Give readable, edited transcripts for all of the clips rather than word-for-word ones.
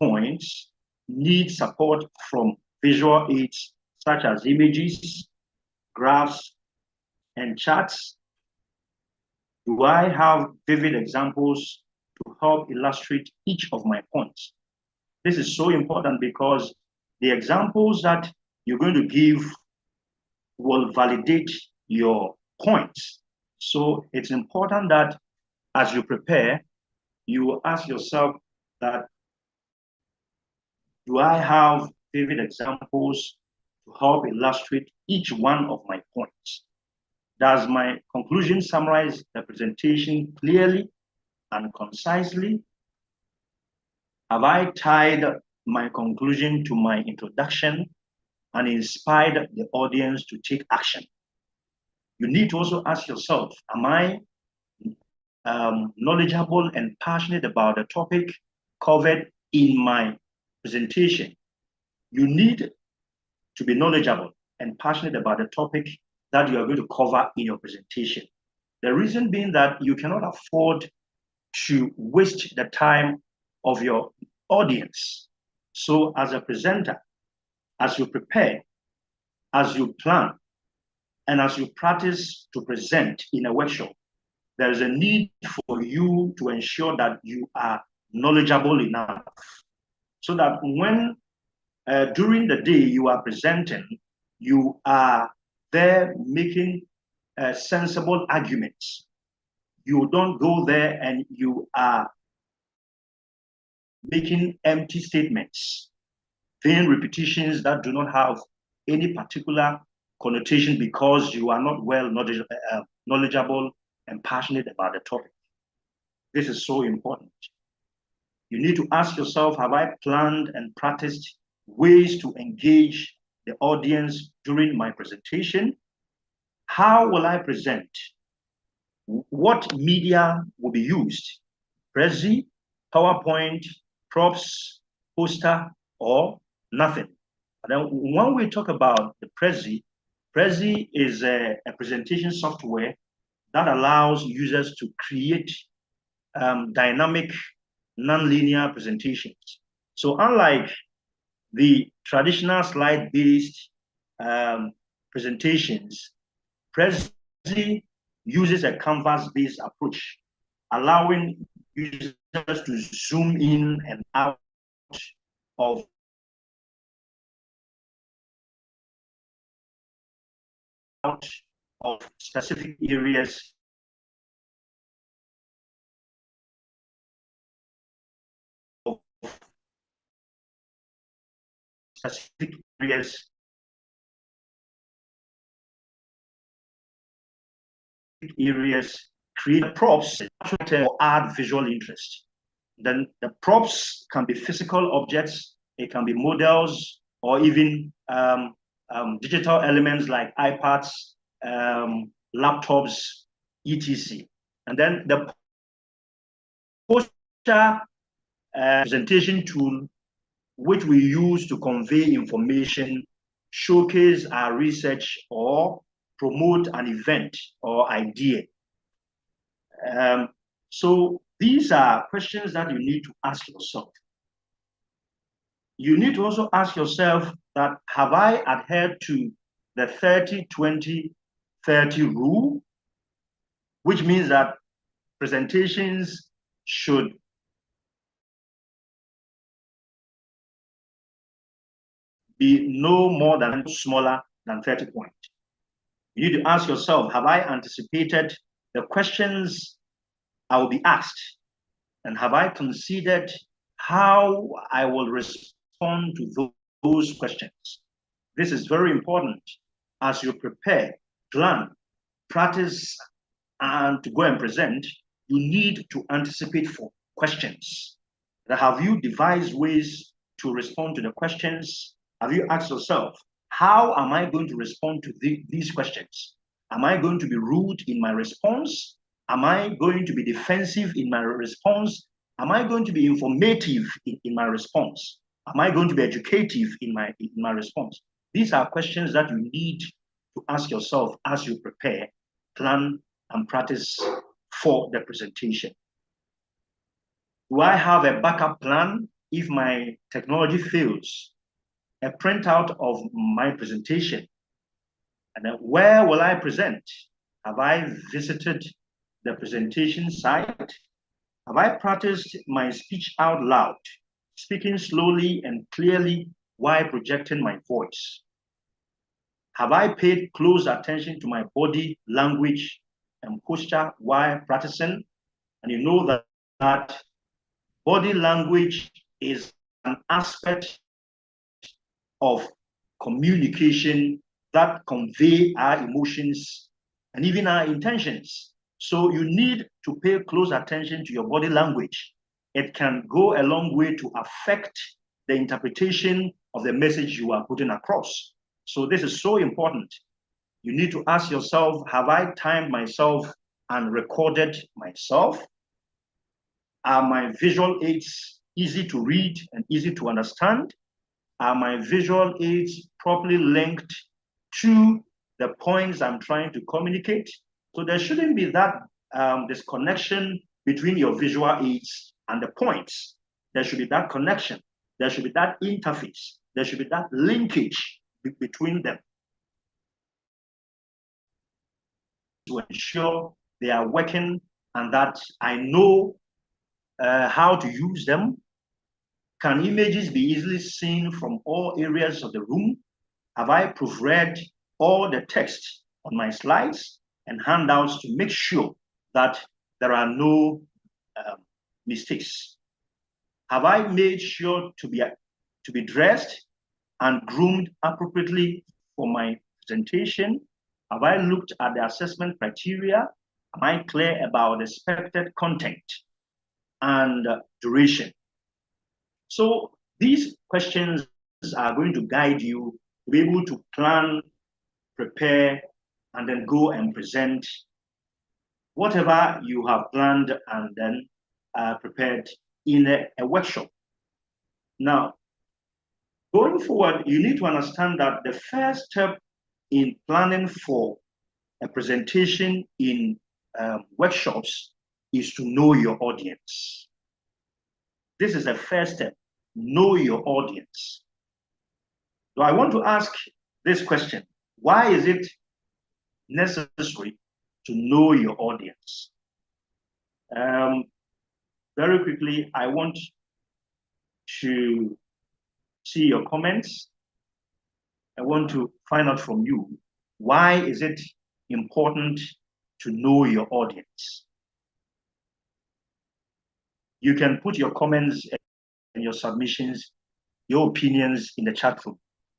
points need support from visual aids such as images, graphs, and charts? Do I have vivid examples to help illustrate each of my points? This is so important because the examples that you're going to give will validate your points. So it's important that as you prepare, you ask yourself that, do I have vivid examples to help illustrate each one of my points? Does my conclusion summarize the presentation clearly and concisely? Have I tied my conclusion to my introduction and inspired the audience to take action? You need to also ask yourself, am I knowledgeable and passionate about the topic covered in my presentation? You need to be knowledgeable and passionate about the topic that you are going to cover in your presentation. The reason being that you cannot afford to waste the time of your audience. So as a presenter, as you prepare, as you plan, and as you practice to present in a workshop, there is a need for you to ensure that you are knowledgeable enough so that when during the day you are presenting, you are there making sensible arguments. You don't go there and you are making empty statements, vain repetitions that do not have any particular connotation because you are not well knowledgeable and passionate about the topic. This is so important. You need to ask yourself, have I planned and practiced ways to engage the audience during my presentation? How will I present? What media will be used? Prezi, PowerPoint, props, poster, or nothing? And then when we talk about the Prezi, Prezi is a presentation software that allows users to create dynamic, non-linear presentations. So unlike the traditional slide-based presentations, Prezi uses a canvas-based approach, allowing users to zoom in and out of specific areas create props or add visual interest. Then the props can be physical objects, it can be models, or even digital elements like iPads, laptops, etc. And then the poster presentation tool, which we use to convey information, showcase our research, or promote an event or idea. So these are questions that you need to ask yourself. You need to also ask yourself that, have I adhered to the 30-20-30 rule, which means that presentations should be no more than smaller than 30 points. You need to ask yourself, have I anticipated the questions I will be asked? And have I considered how I will respond to those questions? This is very important as you prepare, plan, practice, and to go and present. You need to anticipate for questions. Have you devised ways to respond to the questions? Have you asked yourself, how am I going to respond to these questions? Am I going to be rude in my response? Am I going to be defensive in my response? Am I going to be informative in my response? Am I going to be educative in my response? These are questions that you need to ask yourself as you prepare, plan, and practice for the presentation. Do I have a backup plan if my technology fails, a printout of my presentation. And then where will I present? Have I visited the presentation site? Have I practiced my speech out loud, speaking slowly and clearly while projecting my voice? Have I paid close attention to my body language and posture while practicing? And you know that body language is an aspect of communication that convey our emotions and even our intentions. So you need to pay close attention to your body language. It can go a long way to affect the interpretation of the message you are putting across. So this is so important. You need to ask yourself, have I timed myself and recorded myself? Are my visual aids easy to read and easy to understand? Are my visual aids properly linked to the points I'm trying to communicate? So there shouldn't be that disconnection between your visual aids and the points. There should be that connection. There should be that interface. There should be that linkage between them to ensure they are working and that I know how to use them. Can images be easily seen from all areas of the room? Have I proofread all the text on my slides and handouts to make sure that there are no mistakes? Have I made sure to be dressed and groomed appropriately for my presentation? Have I looked at the assessment criteria? Am I clear about the expected content and duration? So these questions are going to guide you to be able to plan, prepare, and then go and present whatever you have planned and then prepared in a workshop. Now, going forward, you need to understand that the first step in planning for a presentation in workshops is to know your audience. This is the first step. Know your audience. So I want to ask this question. Why is it necessary to know your audience? Very quickly, I want to see your comments. I want to find out from you, why is it important to know your audience? You can put your comments and your submissions, your opinions in the chat room,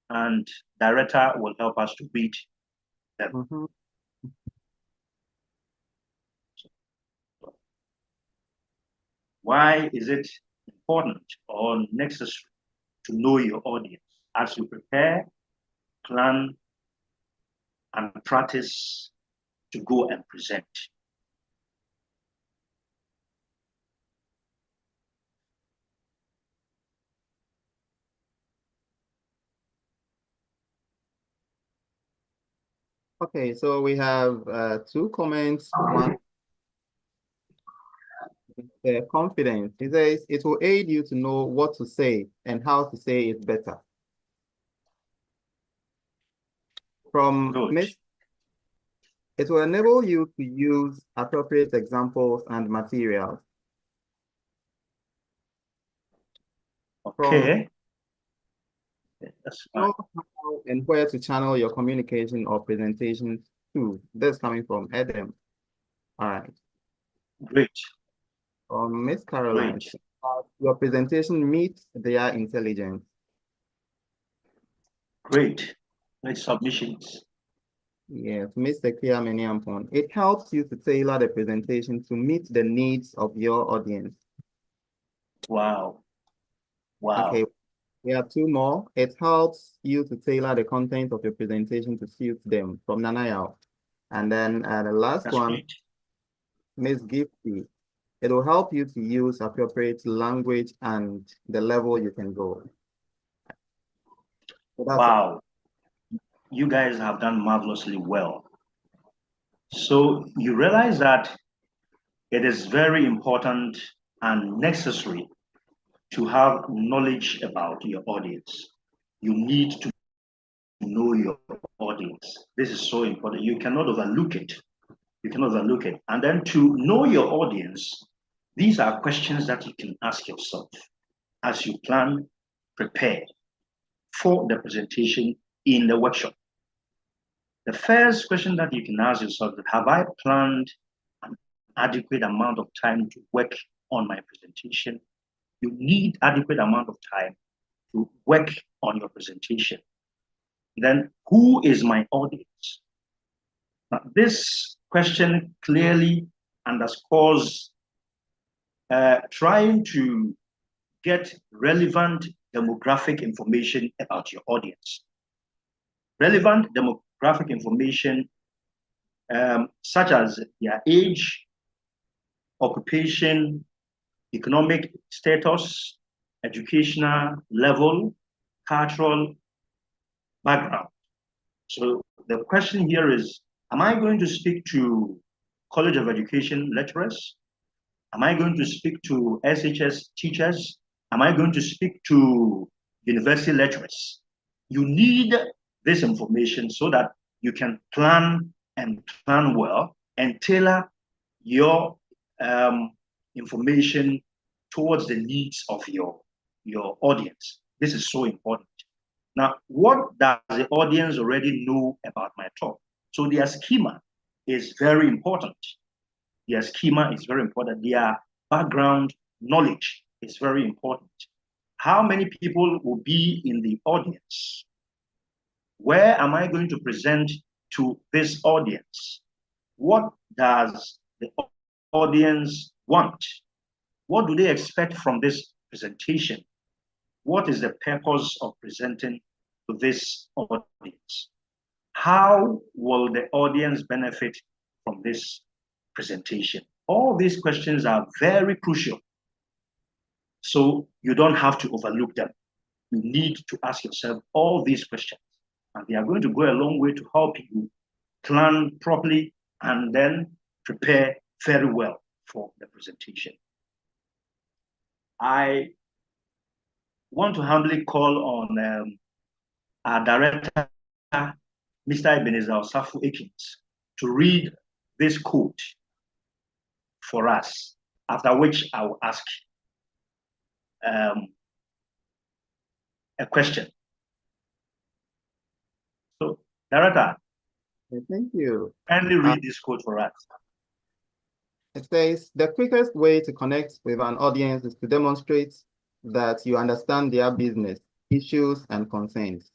and director will help us to read them. Mm-hmm. Why is it important or necessary to know your audience as you prepare, plan, and practice to go and present? Okay, so we have two comments. One, confidence. It says it will aid you to know what to say and how to say it better. From Miss, it will enable you to use appropriate examples and materials. Okay. That's fine. Know how and where to channel your communication or presentation to. That's coming from Adam. All right. Great. From Miss Caroline, Great. your presentation meets their intelligence. Great. Great submissions. Yes, Mr. Kiameniampon. It helps you to tailor the presentation to meet the needs of your audience. Wow. Wow. Okay, we have two more. It helps you to tailor the content of your presentation to suit them, from Nanayao. And then the last That's one, great. Miss Gifty. It will help you to use appropriate language and the level you can go. So wow. You guys have done marvelously well. So you realize that it is very important and necessary to have knowledge about your audience. You need to know your audience. This is so important. You cannot overlook it. You cannot overlook it. And then to know your audience, these are questions that you can ask yourself as you plan, prepare for the presentation in the workshop. The first question that you can ask yourself is, have I planned an adequate amount of time to work on my presentation? You need adequate amount of time to work on your presentation. Then, who is my audience? Now, this question clearly underscores trying to get relevant demographic information about your audience. Relevant demographic information such as their age, occupation, economic status, educational level, cultural background. So the question here is, am I going to speak to College of Education lecturers? Am I going to speak to SHS teachers? Am I going to speak to university lecturers? You need this information so that you can plan and plan well and tailor your information towards the needs of your audience. This is so important. Now, what does the audience already know about my talk? So their schema is very important. Their schema is very important. Their background knowledge is very important. How many people will be in the audience? Where am I going to present to this audience? What does the audience want? What do they expect from this presentation? What is the purpose of presenting to this audience? How will the audience benefit from this presentation? All these questions are very crucial. So you don't have to overlook them. You need to ask yourself all these questions. And they are going to go a long way to help you plan properly and then prepare very well for the presentation. I want to humbly call on our director, Mr. Ebenezer Osafu Akins, to read this quote for us, after which I will ask a question. So, Director, Thank you. kindly read this quote for us. It says, the quickest way to connect with an audience is to demonstrate that you understand their business, issues, and concerns.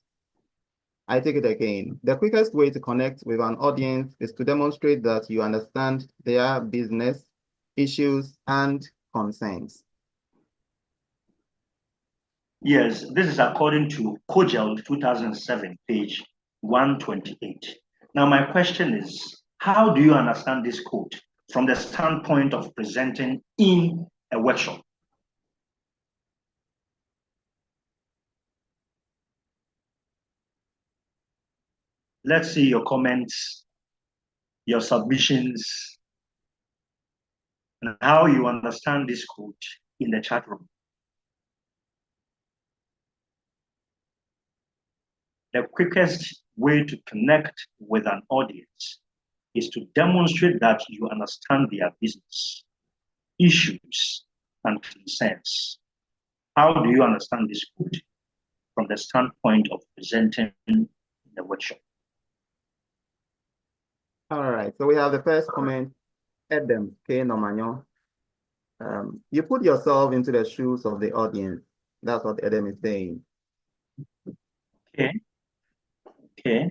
I take it again. The quickest way to connect with an audience is to demonstrate that you understand their business, issues, and concerns. Yes, this is according to Kojal 2007, page 128. Now, my question is, how do you understand this quote from the standpoint of presenting in a workshop? Let's see your comments, your submissions, and how you understand this quote in the chat room. The quickest way to connect with an audience is to demonstrate that you understand their business, issues, and concerns. How do you understand this quote from the standpoint of presenting in the workshop? All right, so we have the first comment, Adam K. Nomanyo. You put yourself into the shoes of the audience. That's what Adam is saying. Okay. Okay.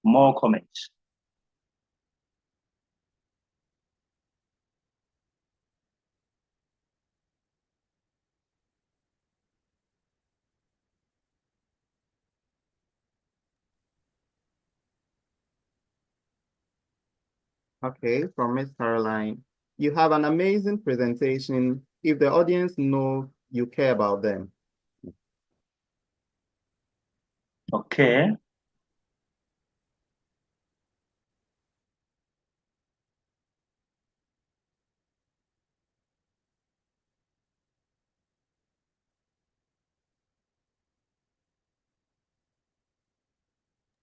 More comments. Okay, from Miss Caroline. You have an amazing presentation if the audience know you care about them. Okay.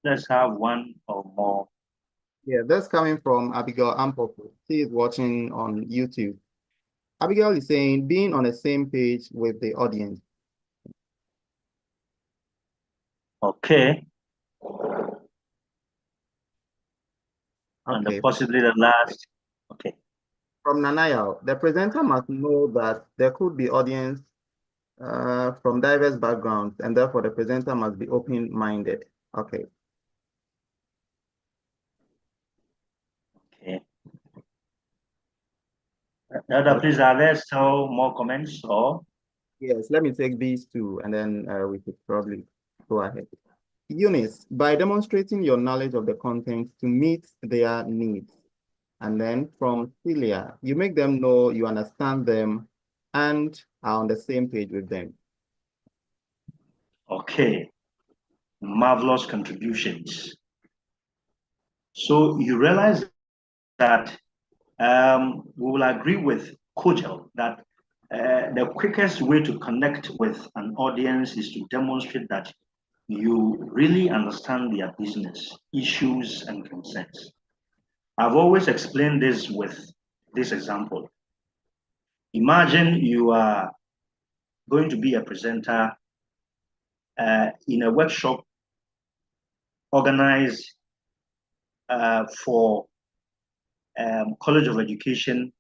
Let's have one or more. Yeah, that's coming from Abigail Ampopo. She is watching on YouTube. Abigail is saying being on the same page with the audience. Okay. And Okay. possibly the last. Okay. From Nanaya, the presenter must know that there could be audience from diverse backgrounds, and therefore the presenter must be open-minded. Okay. Okay. Elder, please, are there still more comments or? Yes, let me take these two, and then we could probably go ahead. Eunice, by demonstrating your knowledge of the content to meet their needs. And then from Celia, you make them know you understand them and are on the same page with them. Okay. Marvelous contributions. So you realize that we will agree with Kojal that the quickest way to connect with an audience is to demonstrate that you really understand their business, issues, and concerns. I've always explained this with this example. Imagine you are going to be a presenter in a workshop organized for College of Education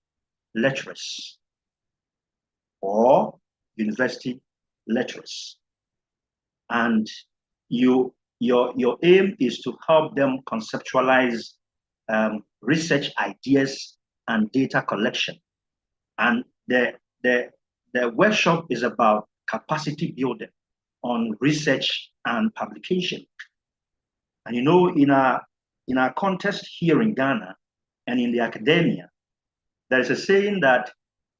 lecturers or university lecturers. And your aim is to help them conceptualize research ideas and data collection. And the workshop is about capacity building on research and publication. And you know, in our context here in Ghana and in the academia, there is a saying that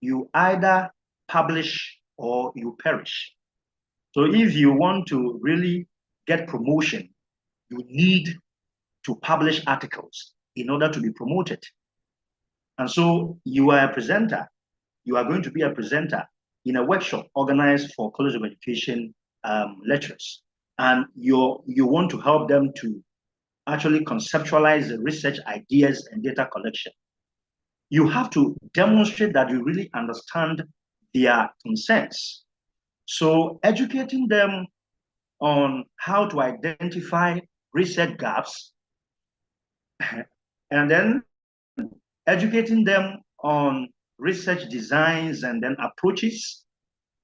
you either publish or you perish. So if you want to really get promotion, you need to publish articles in order to be promoted. And so you are a presenter. You are going to be a presenter in a workshop organized for College of Education lecturers. And you want to help them to actually conceptualize the research ideas and data collection. You have to demonstrate that you really understand their concerns. So educating them on how to identify research gaps and then educating them on research designs and then approaches,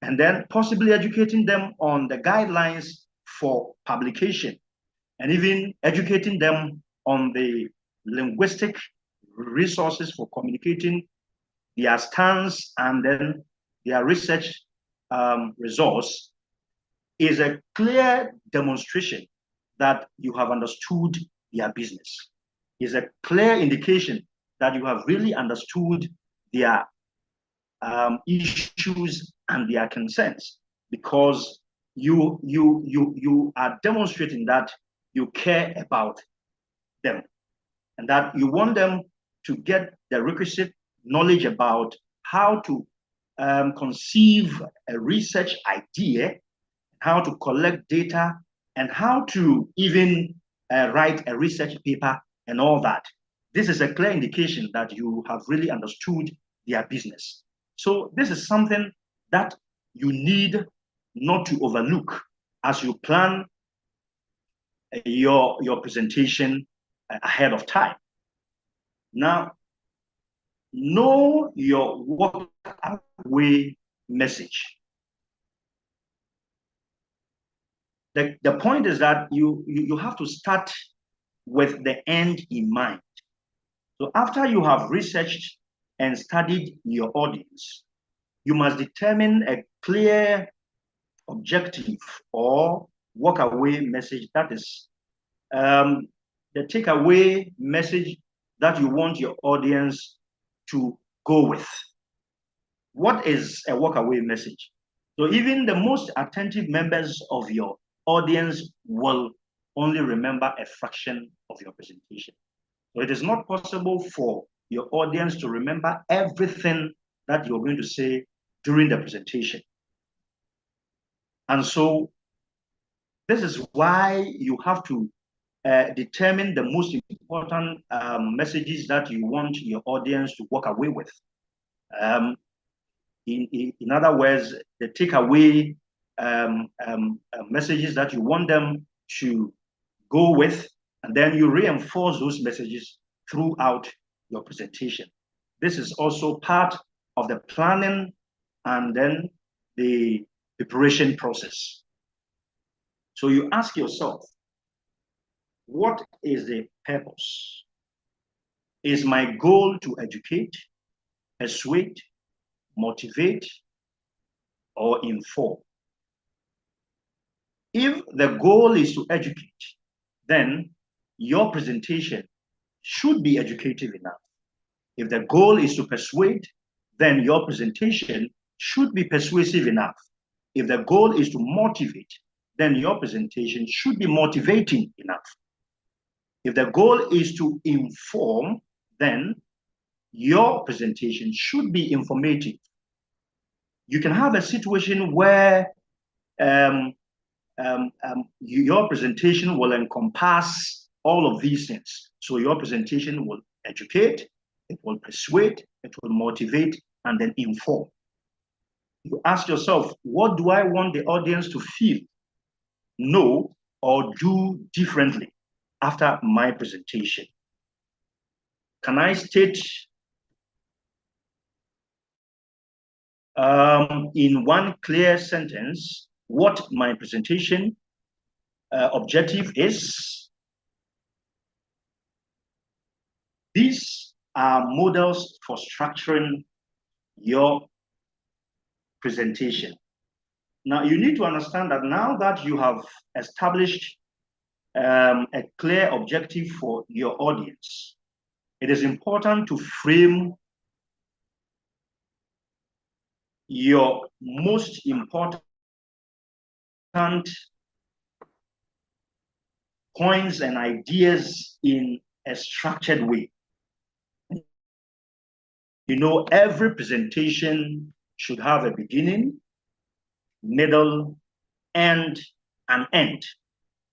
and then possibly educating them on the guidelines for publication, and even educating them on the linguistic resources for communicating their stance and then their research resource is a clear demonstration that you have understood their business. Is a clear indication that you have really understood their issues and their concerns, because you are demonstrating that you care about them and that you want them to get the requisite knowledge about how to conceive a research idea, how to collect data, and how to even write a research paper and all that. This is a clear indication that you have really understood their business. So this is something that you need not to overlook as you plan your presentation ahead of time. Now, know your walk-away message. The point is that you have to start with the end in mind. So after you have researched and studied your audience, you must determine a clear objective or walk-away message. That is the takeaway message that you want your audience to go with. What is a walk-away message? So even the most attentive members of your audience will only remember a fraction of your presentation. So it is not possible for your audience to remember everything that you're going to say during the presentation. And so this is why you have to determine the most important messages that you want your audience to walk away with. In other words, the takeaway messages that you want them to go with, and then you reinforce those messages throughout your presentation. This is also part of the planning and then the preparation process. So you ask yourself, what is the purpose? Is my goal to educate, persuade, motivate, or inform? If the goal is to educate, then your presentation should be educative enough. If the goal is to persuade, then your presentation should be persuasive enough. If the goal is to motivate, then your presentation should be motivating enough. If the goal is to inform, then your presentation should be informative. You can have a situation where your presentation will encompass all of these things. So your presentation will educate, it will persuade, it will motivate, and then inform. You ask yourself, what do I want the audience to feel, know, or do differently after my presentation? Can I state in one clear sentence what my presentation objective is? These are models for structuring your presentation. Now, you need to understand that now that you have established a clear objective for your audience, it is important to frame your most important points and ideas in a structured way. You know, every presentation should have a beginning, middle, and an end.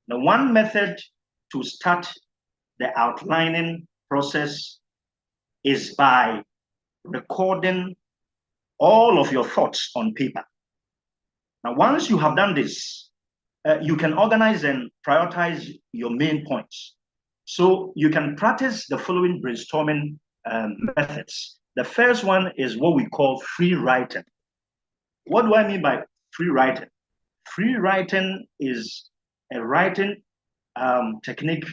Now, one method to start the outlining process is by recording all of your thoughts on paper. Now, once you have done this, you can organize and prioritize your main points. So you can practice the following brainstorming methods. The first one is what we call free writing. What do I mean by free writing? Free writing is a writing technique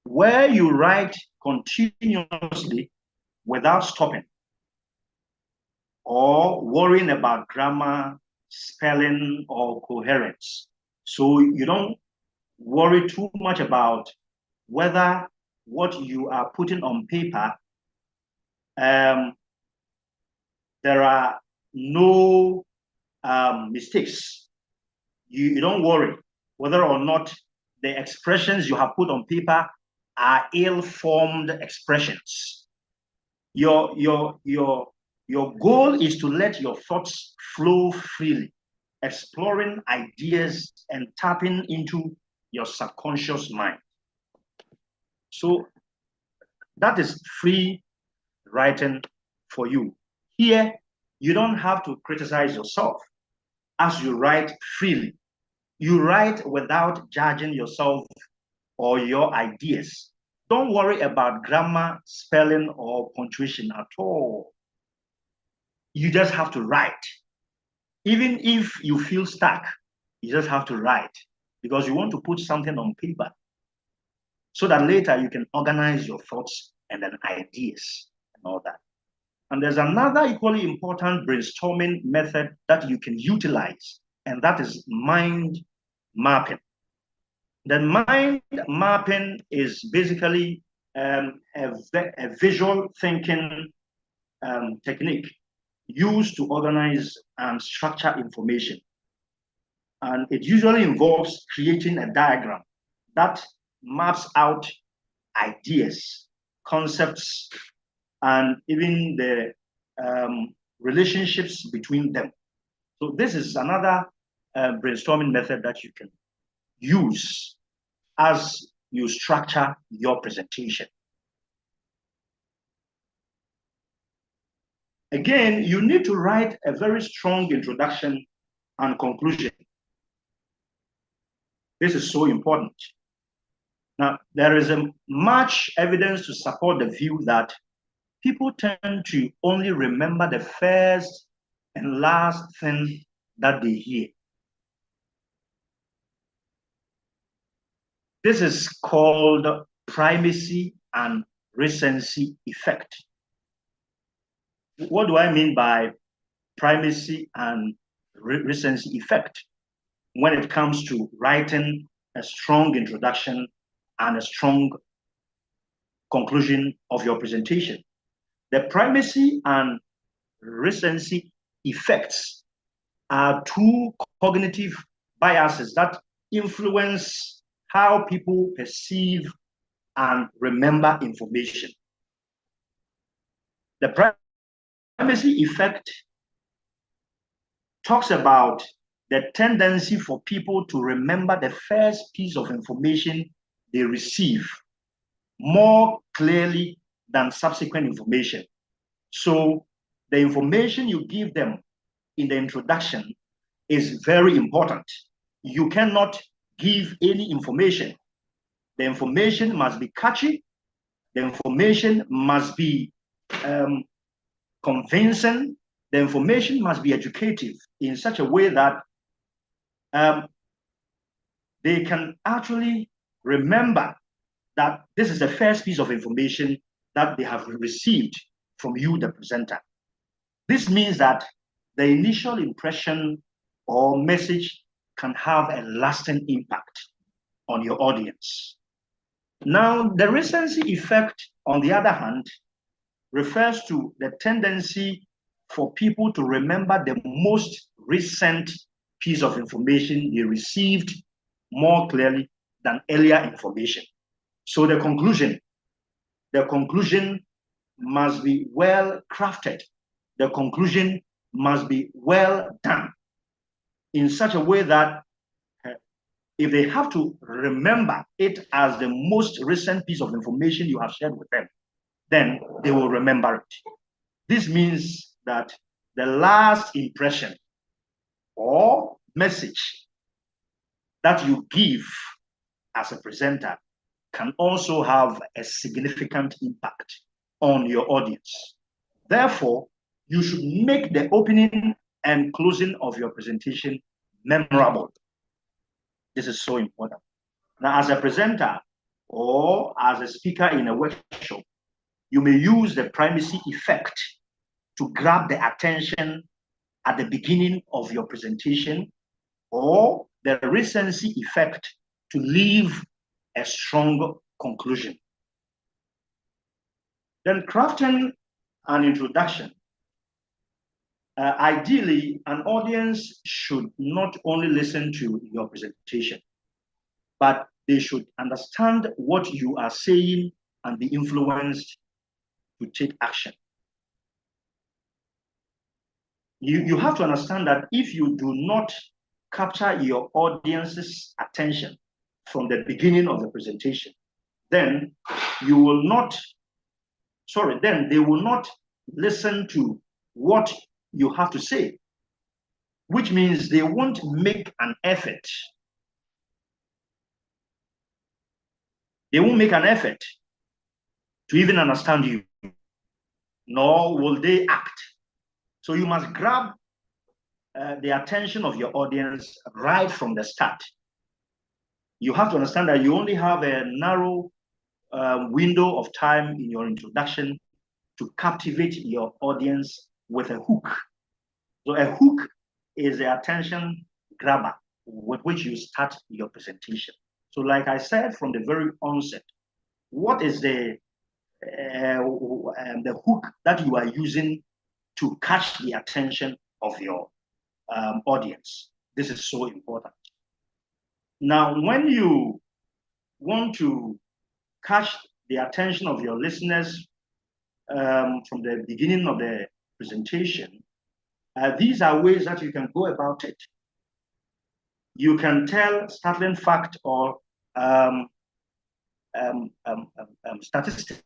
where you write continuously without stopping or worrying about grammar, spelling, or coherence. So you don't worry too much about whether what you are putting on paper, there are no mistakes. You don't worry whether or not the expressions you have put on paper are ill-formed expressions. Your goal is to let your thoughts flow freely, exploring ideas and tapping into your subconscious mind. So that is free writing for you. Here, you don't have to criticize yourself as you write freely. You write without judging yourself or your ideas. Don't worry about grammar, spelling, or punctuation at all. You just have to write. Even if you feel stuck, you just have to write because you want to put something on paper so that later you can organize your thoughts and then ideas and all that. And there's another equally important brainstorming method that you can utilize, and that is mind mapping. The mind mapping is basically a visual thinking technique used to organize and structure information. And it usually involves creating a diagram that maps out ideas, concepts, and even the relationships between them. So this is another brainstorming method that you can use as you structure your presentation. Again, you need to write a very strong introduction and conclusion. This is so important. Now, there is much evidence to support the view that people tend to only remember the first and last thing that they hear. This is called primacy and recency effect. What do I mean by primacy and recency effect when it comes to writing a strong introduction and a strong conclusion of your presentation? The primacy and recency effects are two cognitive biases that influence how people perceive and remember information. The primacy effect talks about the tendency for people to remember the first piece of information they receive more clearly than subsequent information. So the information you give them in the introduction is very important. You cannot give any information. The information must be catchy. The information must be convincing. The information must be educative in such a way that they can actually remember that this is the first piece of information that they have received from you, the presenter. This means that the initial impression or message can have a lasting impact on your audience. Now, the recency effect, on the other hand, refers to the tendency for people to remember the most recent piece of information they received more clearly than earlier information. So the conclusion must be well crafted. The conclusion must be well done in such a way that if they have to remember it as the most recent piece of information you have shared with them, then they will remember it. This means that the last impression or message that you give as a presenter can also have a significant impact on your audience. Therefore, you should make the opening and closing of your presentation memorable. This is so important. Now, as a presenter or as a speaker in a workshop, you may use the primacy effect to grab the attention at the beginning of your presentation, or the recency effect to leave a strong conclusion. Then crafting an introduction. Ideally, an audience should not only listen to your presentation, but they should understand what you are saying and be influenced to take action. You have to understand that if you do not capture your audience's attention from the beginning of the presentation, then they will not listen to what you have to say, which means they won't make an effort. They won't make an effort to even understand you, nor will they act. So you must grab the attention of your audience right from the start. You have to understand that you only have a narrow window of time in your introduction to captivate your audience with a hook. So a hook is the attention grabber with which you start your presentation. So like I said from the very onset, what is the hook that you are using to catch the attention of your audience? This is so important. Now, when you want to catch the attention of your listeners from the beginning of the presentation, these are ways that you can go about it. You can tell startling fact or statistic.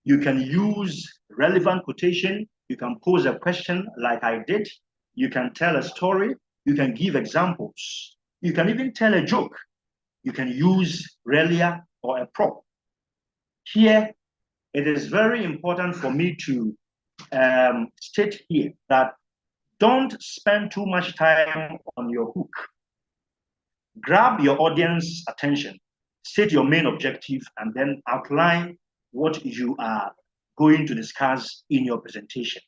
You can use relevant quotation. You can pose a question like I did. You can tell a story. You can give examples. You can even tell a joke. You can use realia or a prop. Here, it is very important for me to state here that don't spend too much time on your hook. Grab your audience attention, state your main objective, and then outline what you are going to discuss in your presentation.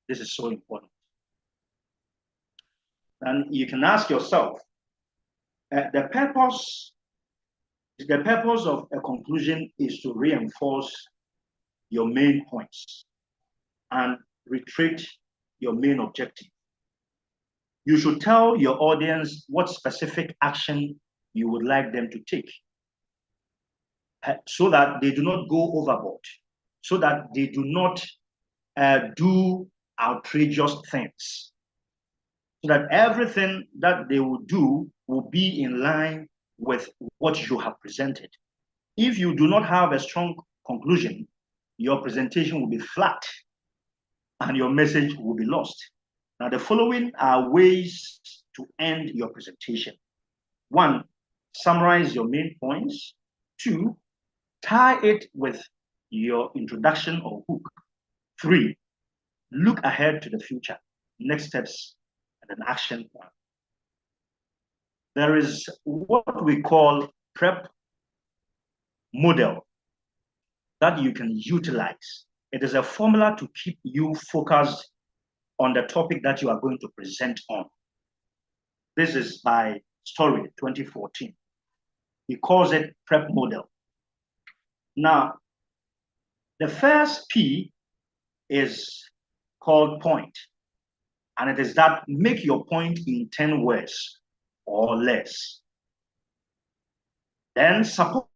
This is so important. And you can ask yourself, the purpose of a conclusion is to reinforce your main points and reiterate your main objective. You should tell your audience what specific action you would like them to take so that they do not go overboard, so that they do not do outrageous things, so that everything that they will do will be in line with what you have presented. If you do not have a strong conclusion, your presentation will be flat and your message will be lost. Now, the following are ways to end your presentation. 1, summarize your main points. 2, tie it with your introduction or hook. 3, look ahead to the future, next steps, and an action plan. There is what we call prep model that you can utilize. It is a formula to keep you focused on the topic that you are going to present on. This is by Story 2014. He calls it prep model. Now, the first P is called point, and it is that make your point in 10 words or less. Then support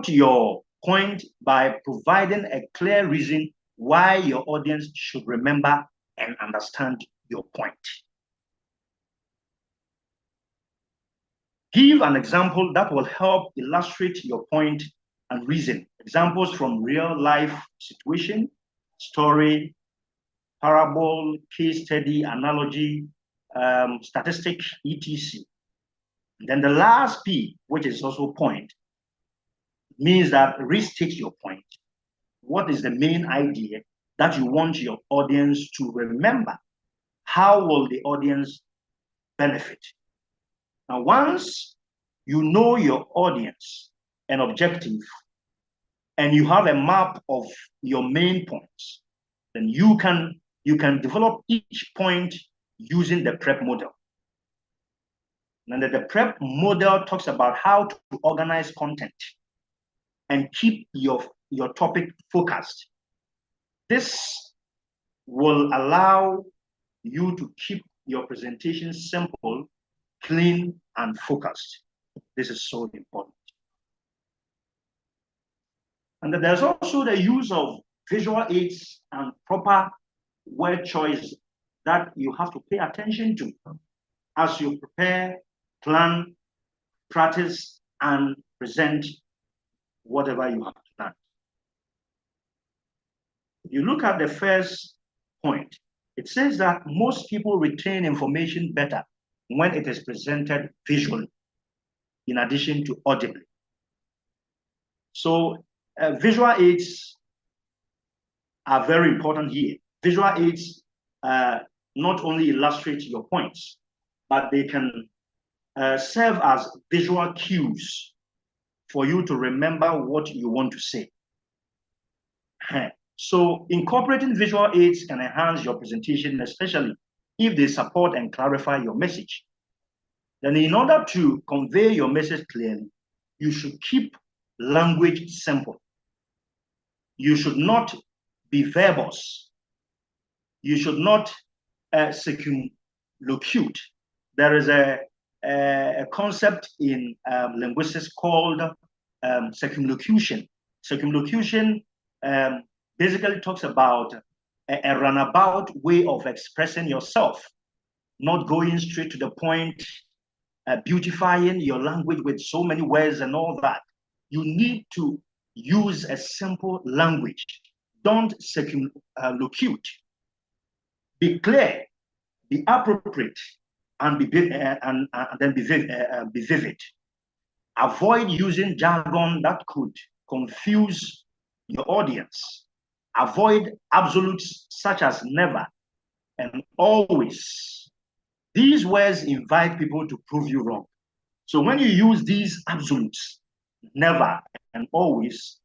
your point by providing a clear reason why your audience should remember and understand your point. Give an example that will help illustrate your point and reason. Examples from real life situation, story, parable, case study, analogy, statistic, etc. And then the last P, which is also point, means that restate your point. What is the main idea that you want your audience to remember? How will the audience benefit? Now, once you know your audience and objective, and you have a map of your main points, then you can develop each point using the prep model. And the prep model talks about how to organize content and keep your topic focused. This will allow you to keep your presentation simple, clean, and focused. This is so important. And then there's also the use of visual aids and proper word choice that you have to pay attention to as you prepare, plan, practice, and present whatever you have planned. If you look at the first point, it says that most people retain information better when it is presented visually, in addition to audibly. So visual aids are very important here. Visual aids not only illustrate your points, but they can serve as visual cues for you to remember what you want to say. So incorporating visual aids can enhance your presentation, especially if they support and clarify your message. Then in order to convey your message clearly, you should keep language simple. You should not be verbose. You should not circumlocute. There is a concept in linguistics called circumlocution. Circumlocution basically talks about a runabout way of expressing yourself, not going straight to the point beautifying your language with so many words and all that. You need to use a simple language. Don't circumlocute. Be clear, be appropriate, and then be vivid. Avoid using jargon that could confuse your audience. Avoid absolutes such as never and always. These words invite people to prove you wrong. So when you use these absolutes, never and always,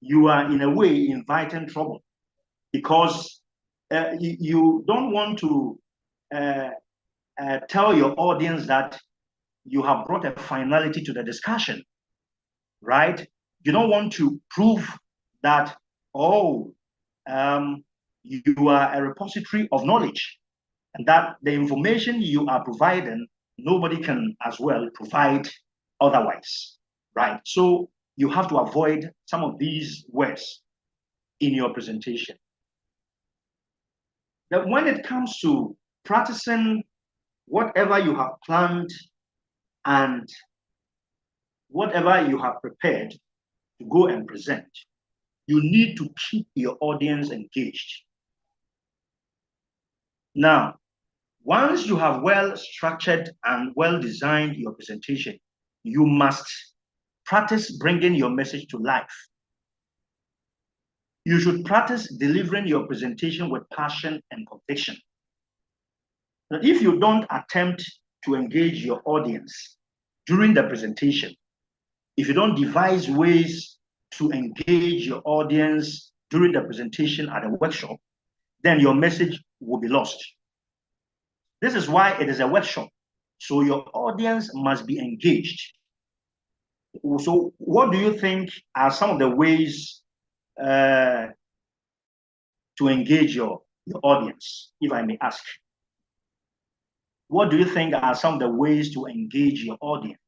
you are in a way inviting trouble, because you don't want to tell your audience that you have brought a finality to the discussion, right? You don't want to prove that, oh, you are a repository of knowledge, and that the information you are providing, nobody can as well provide otherwise, right? So you have to avoid some of these words in your presentation. That when it comes to practicing whatever you have planned and whatever you have prepared to go and present, you need to keep your audience engaged. Now, once you have well structured and well designed your presentation, you must practice bringing your message to life. You should practice delivering your presentation with passion and conviction. Now, if you don't attempt to engage your audience during the presentation, if you don't devise ways to engage your audience during the presentation at a workshop, then your message will be lost. This is why it is a workshop. So your audience must be engaged. So what do you think are some of the ways to engage your audience, if I may ask? What do you think are some of the ways to engage your audience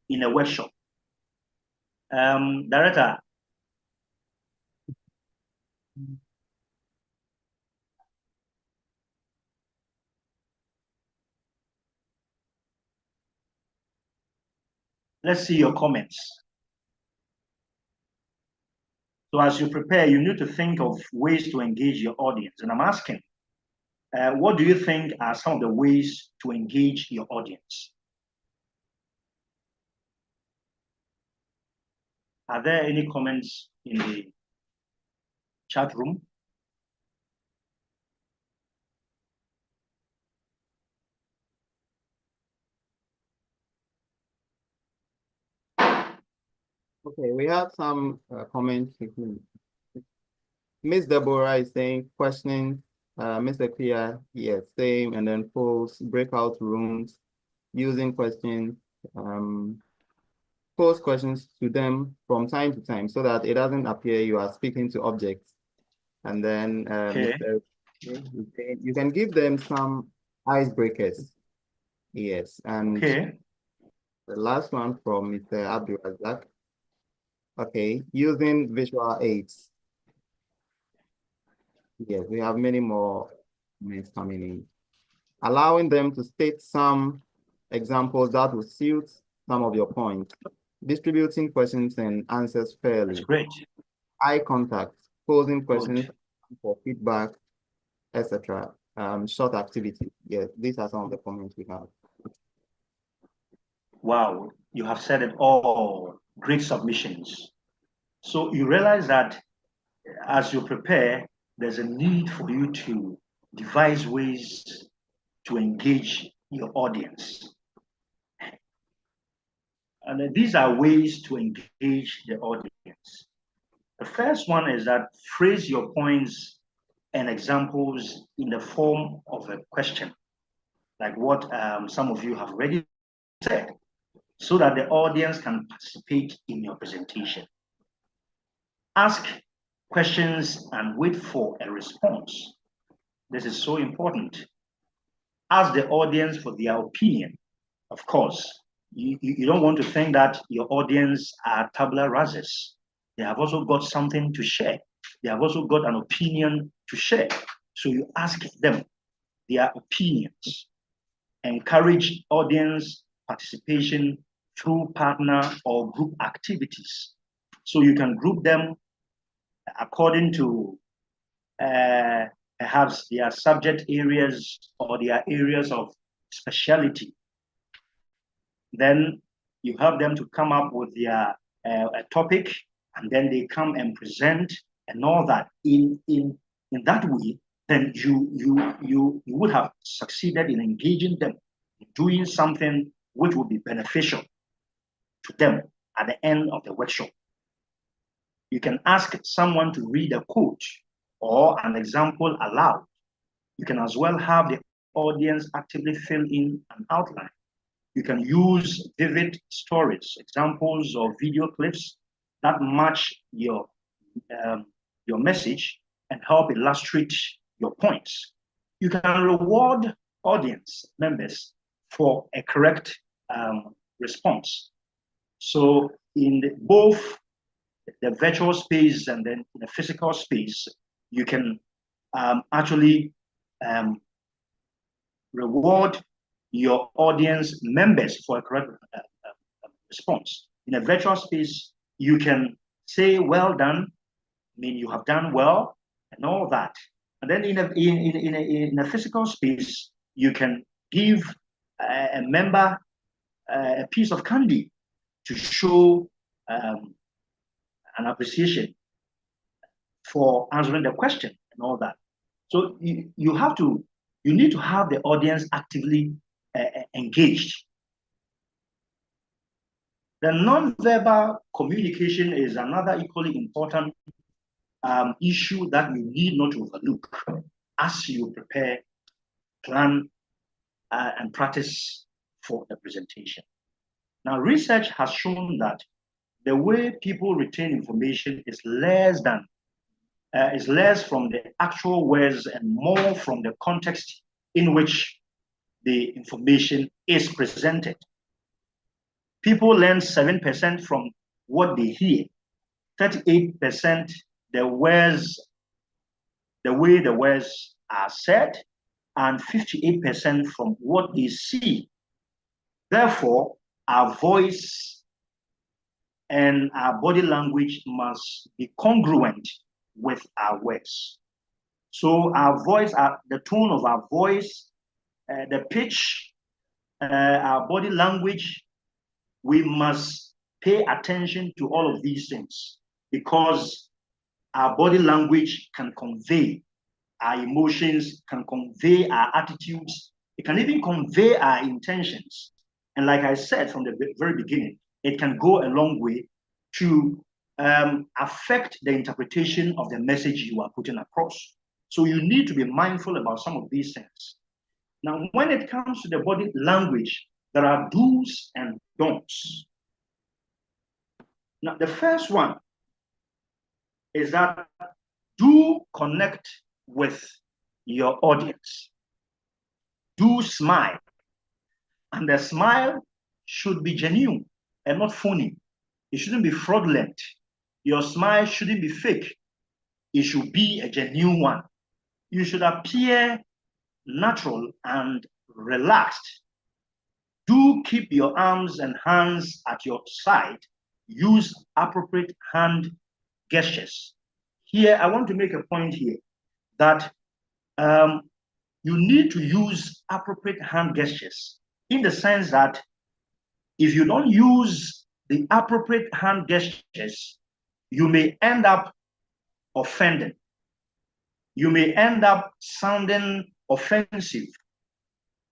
in a workshop? Director. Let's see your comments. So as you prepare, you need to think of ways to engage your audience. And I'm asking, what do you think are some of the ways to engage your audience? Are there any comments in the chat room? Okay, we have some comments. Miss Deborah is saying questioning. Mr. Kia, yes, same, and then post breakout rooms using questions. Pose questions to them from time to time so that it doesn't appear you are speaking to objects. And then Mr. You can give them some icebreakers. Yes, and the last one from Mr. Abdul Razak. Okay, using visual aids. Yes, we have many more comments coming in. Allowing them to state some examples that will suit some of your points. Distributing questions and answers fairly. That's great. Eye contact, posing questions for feedback, etc. Short activity. Yes, these are some of the comments we have. Wow, you have said it all. Great submissions. So you realize that as you prepare, there's a need for you to devise ways to engage your audience. And these are ways to engage the audience. The first one is that phrase your points and examples in the form of a question, like what some of you have already said, so that the audience can participate in your presentation. Ask questions and wait for a response. This is so important. Ask the audience for their opinion. Of course, you don't want to think that your audience are tabula rasas. They have also got something to share. They have also got an opinion to share. So you ask them their opinions encourage audience participation through partner or group activities. So you can group them according to perhaps their subject areas or their areas of specialty. Then you help them to come up with their a topic, and then they come and present and all that. In that way, then you would have succeeded in engaging them in doing something which would be beneficial to them at the end of the workshop. You can ask someone to read a quote or an example aloud. You can as well have the audience actively fill in an outline. You can use vivid stories, examples, or video clips that match your message and help illustrate your points. You can reward audience members for a correct response. So in both the virtual space and then in the physical space, you can actually reward your audience members for a correct response. In a virtual space, you can say, well done, I mean, you have done well, and all that. And then in a physical space, you can give a member a piece of candy to show an appreciation for answering the question and all that. So you need to have the audience actively engaged. The non-verbal communication is another equally important issue that you need not to overlook as you prepare, plan, and practice for the presentation. Now, research has shown that the way people retain information is less from the actual words and more from the context in which the information is presented. People learn 7% from what they hear, 38% the way the words are said, and 58% from what they see. Therefore, our voice and our body language must be congruent with our words. So our voice, the tone of our voice, the pitch, our body language, we must pay attention to all of these things because our body language can convey our emotions, can convey our attitudes, it can even convey our intentions. And like I said from the very beginning, it can go a long way to affect the interpretation of the message you are putting across. So you need to be mindful about some of these things. Now, when it comes to the body language, there are do's and don'ts. Now, the first one is that do connect with your audience. Do smile. And the smile should be genuine and not phony. It shouldn't be fraudulent. Your smile shouldn't be fake. It should be a genuine one. You should appear natural and relaxed. Do keep your arms and hands at your side. Use appropriate hand gestures. Here, I want to make a point here that you need to use appropriate hand gestures in the sense that if you don't use the appropriate hand gestures, you may end up offending. You may end up sounding offensive.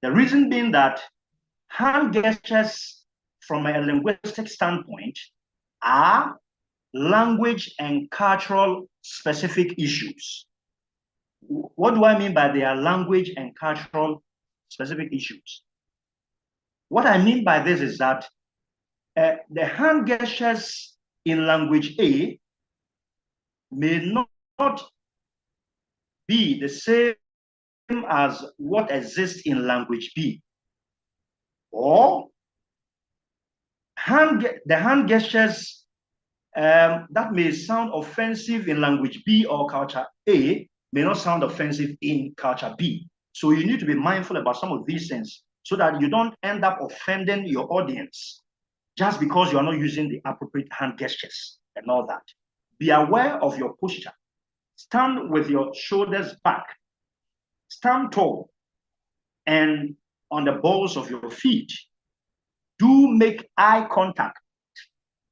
The reason being that hand gestures from a linguistic standpoint are language and cultural specific issues. What do I mean by they are language and cultural specific issues? What I mean by this is that the hand gestures in language A may not be the same as what exists in language B. Or the hand gestures that may sound offensive in language B or culture A may not sound offensive in culture B. So you need to be mindful about some of these things so that you don't end up offending your audience just because you are not using the appropriate hand gestures and all that. Be aware of your posture. Stand with your shoulders back. Stand tall and on the balls of your feet. Do make eye contact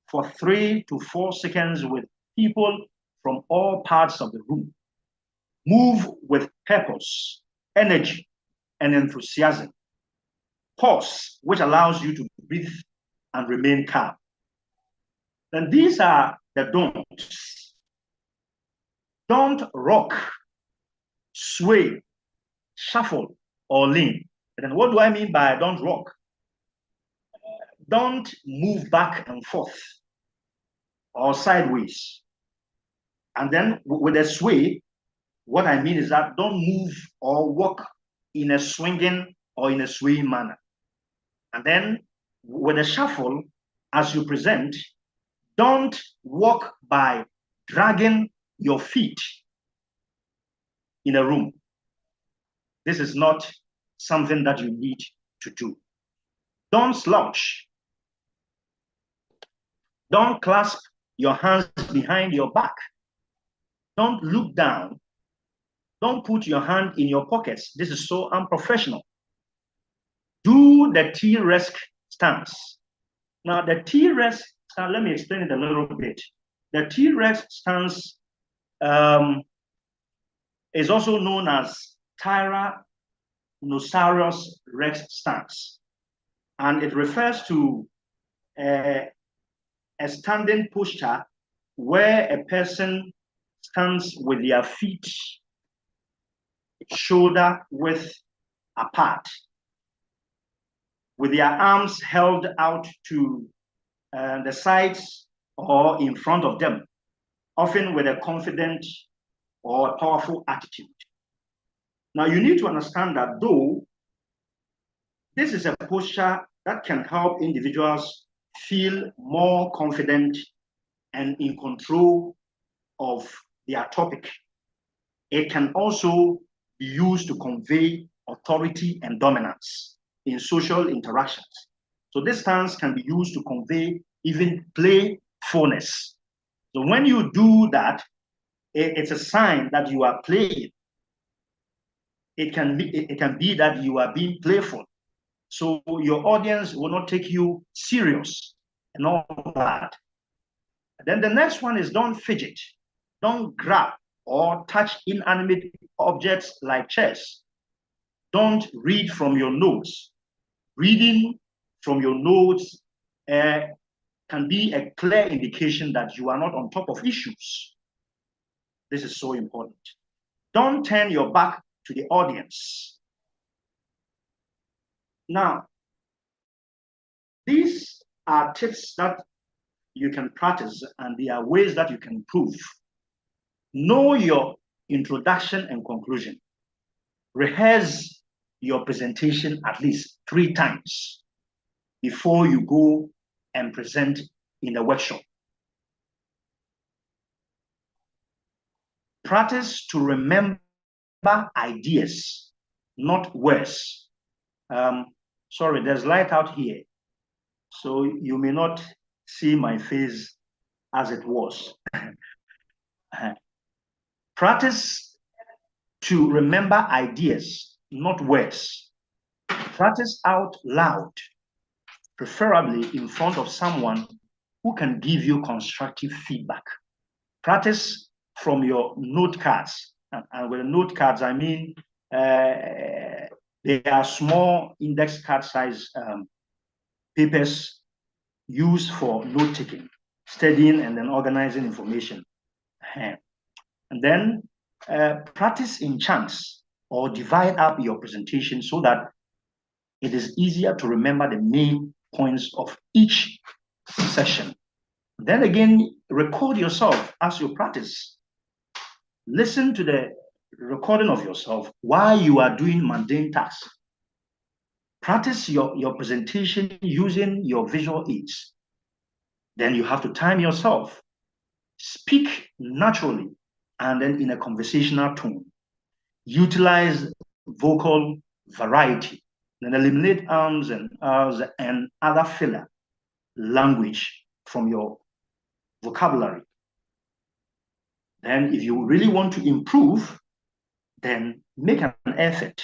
for 3 to 4 seconds with people from all parts of the room. Move with purpose, energy, and enthusiasm. Pause, which allows you to breathe and remain calm. Then these are the don'ts. Don't rock, sway, shuffle, or lean. And then what do I mean by don't rock? Don't move back and forth or sideways. And then with a sway, what I mean is that don't move or walk in a swinging or in a swaying manner. And then with a shuffle, as you present, don't walk by dragging your feet in a room. This is not something that you need to do. Don't slouch. Don't clasp your hands behind your back. Don't look down. Don't put your hand in your pockets. This is so unprofessional. Do the T-rest stance. Now, the T-rest stance, let me explain it a little bit. The T-rest stance is also known as Tyrannosaurus Rex stance. And it refers to a standing posture where a person stands with their feet shoulder width apart, with their arms held out to the sides or in front of them, often with a confident or a powerful attitude. Now, you need to understand that though this is a posture that can help individuals feel more confident and in control of their topic, it can also be used to convey authority and dominance in social interactions. So this stance can be used to convey even playfulness. So when you do that, it's a sign that you are playing. It can be that you are being playful. So your audience will not take you serious and all that. Then the next one is don't fidget. Don't grab or touch inanimate objects like chairs. Don't read from your notes. Reading from your notes can be a clear indication that you are not on top of issues. This is so important. Don't turn your back to the audience. Now, these are tips that you can practice, and there are ways that you can improve. Know your introduction and conclusion. Rehearse your presentation at least 3 times before you go and present in a workshop. Practice to remember ideas, not words. Sorry, there's light out here, so you may not see my face as it was. Practice to remember ideas, not words. Practice out loud, preferably in front of someone who can give you constructive feedback. Practice from your note cards. And with note cards, I mean they are small index card size papers used for note taking, studying, and then organizing information. And then practice in chunks or divide up your presentation so that it is easier to remember the main points of each session. Then again, record yourself as you practice. Listen to the recording of yourself while you are doing mundane tasks. Practice your presentation using your visual aids. Then you have to time yourself. Speak naturally and then in a conversational tone. Utilize vocal variety. Then eliminate arms and hours and other filler language from your vocabulary. Then if you really want to improve, then make an effort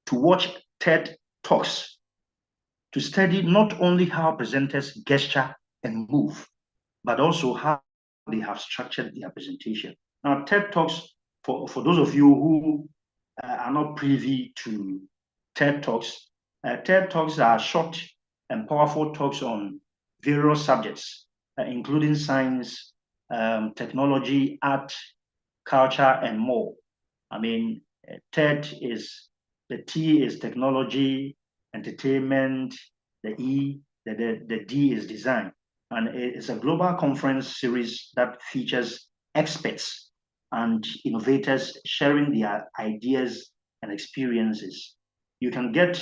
to watch TED Talks to study not only how presenters gesture and move, but also how they have structured their presentation. Now, TED Talks, for those of you who are not privy to TED Talks are short and powerful talks on various subjects, including science, technology, art, culture, and more. I mean, TED is, the T is technology, entertainment, the D is design. And it's a global conference series that features experts and innovators sharing their ideas and experiences. You can get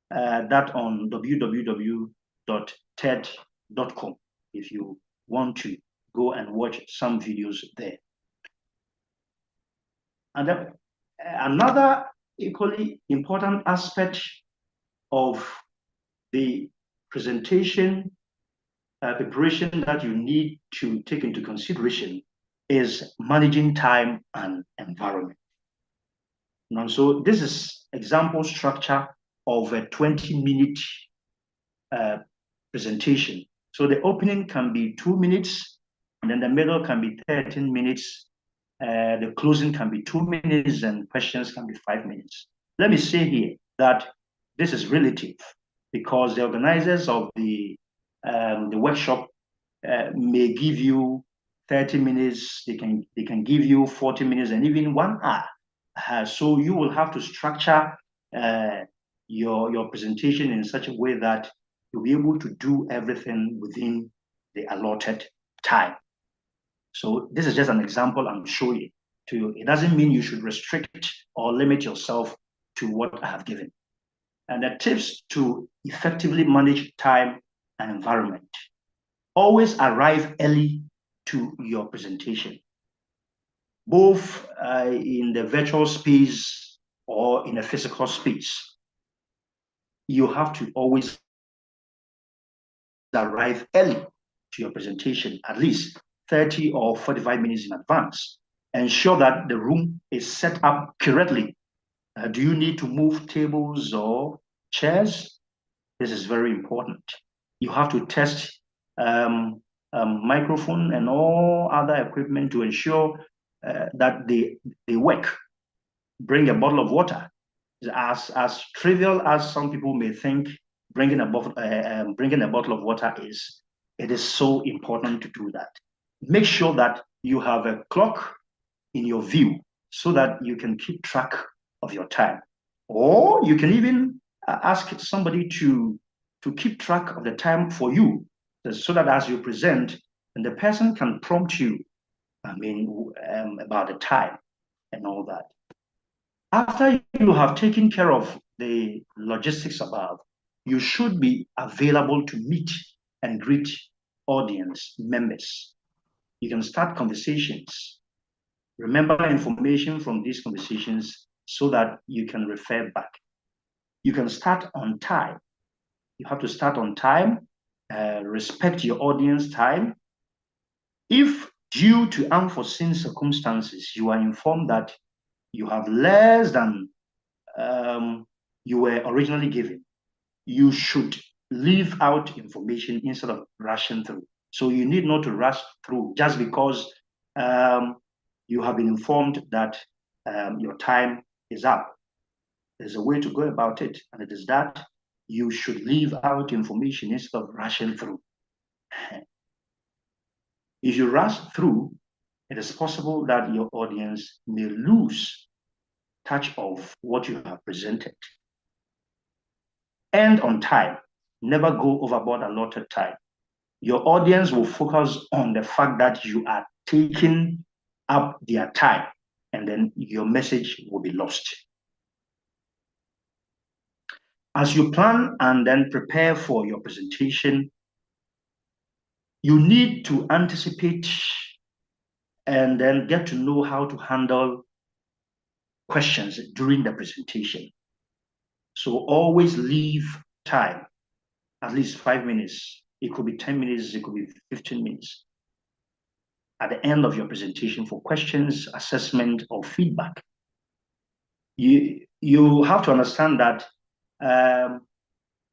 that on www.ted.com if you want to go and watch some videos there. And another equally important aspect of the presentation preparation that you need to take into consideration is managing time and environment. And so this is example structure of a 20-minute presentation. So the opening can be 2 minutes, and then the middle can be 13 minutes. The closing can be 2 minutes, and questions can be 5 minutes. Let me say here that this is relative, because the organizers of the workshop may give you 30 minutes, they can give you 40 minutes, and even 1 hour. So you will have to structure your presentation in such a way that you'll be able to do everything within the allotted time. So this is just an example I'm showing to you. It doesn't mean you should restrict or limit yourself to what I have given. And the tips to effectively manage time and environment. Always arrive early to your presentation, both in the virtual space or in a physical space. You have to always arrive early to your presentation, at least 30 or 45 minutes in advance. Ensure that the room is set up correctly. Do you need to move tables or chairs? This is very important. You have to test microphone and all other equipment to ensure that they work. Bring a bottle of water. As trivial as some people may think, bringing a bottle of water is, it is so important to do that. Make sure that you have a clock in your view so that you can keep track of your time. Or you can even ask somebody to keep track of the time for you, so that as you present, and the person can prompt you, about the time and all that. After you have taken care of the logistics above, you should be available to meet and greet audience members. You can start conversations. Remember information from these conversations so that you can refer back. You can start on time. You have to start on time, respect your audience time. If due to unforeseen circumstances, you are informed that you have less than you were originally given, you should leave out information instead of rushing through. So you need not to rush through just because you have been informed that your time is up. There's a way to go about it, and it is that you should leave out information instead of rushing through. If you rush through, it is possible that your audience may lose touch of what you have presented. End on time. Never go overboard allotted time. Your audience will focus on the fact that you are taking up their time, and then your message will be lost. As you plan and then prepare for your presentation, you need to anticipate and then get to know how to handle questions during the presentation. So always leave time, at least 5 minutes. It could be 10 minutes, it could be 15 minutes at the end of your presentation for questions, assessment, or feedback. You have to understand that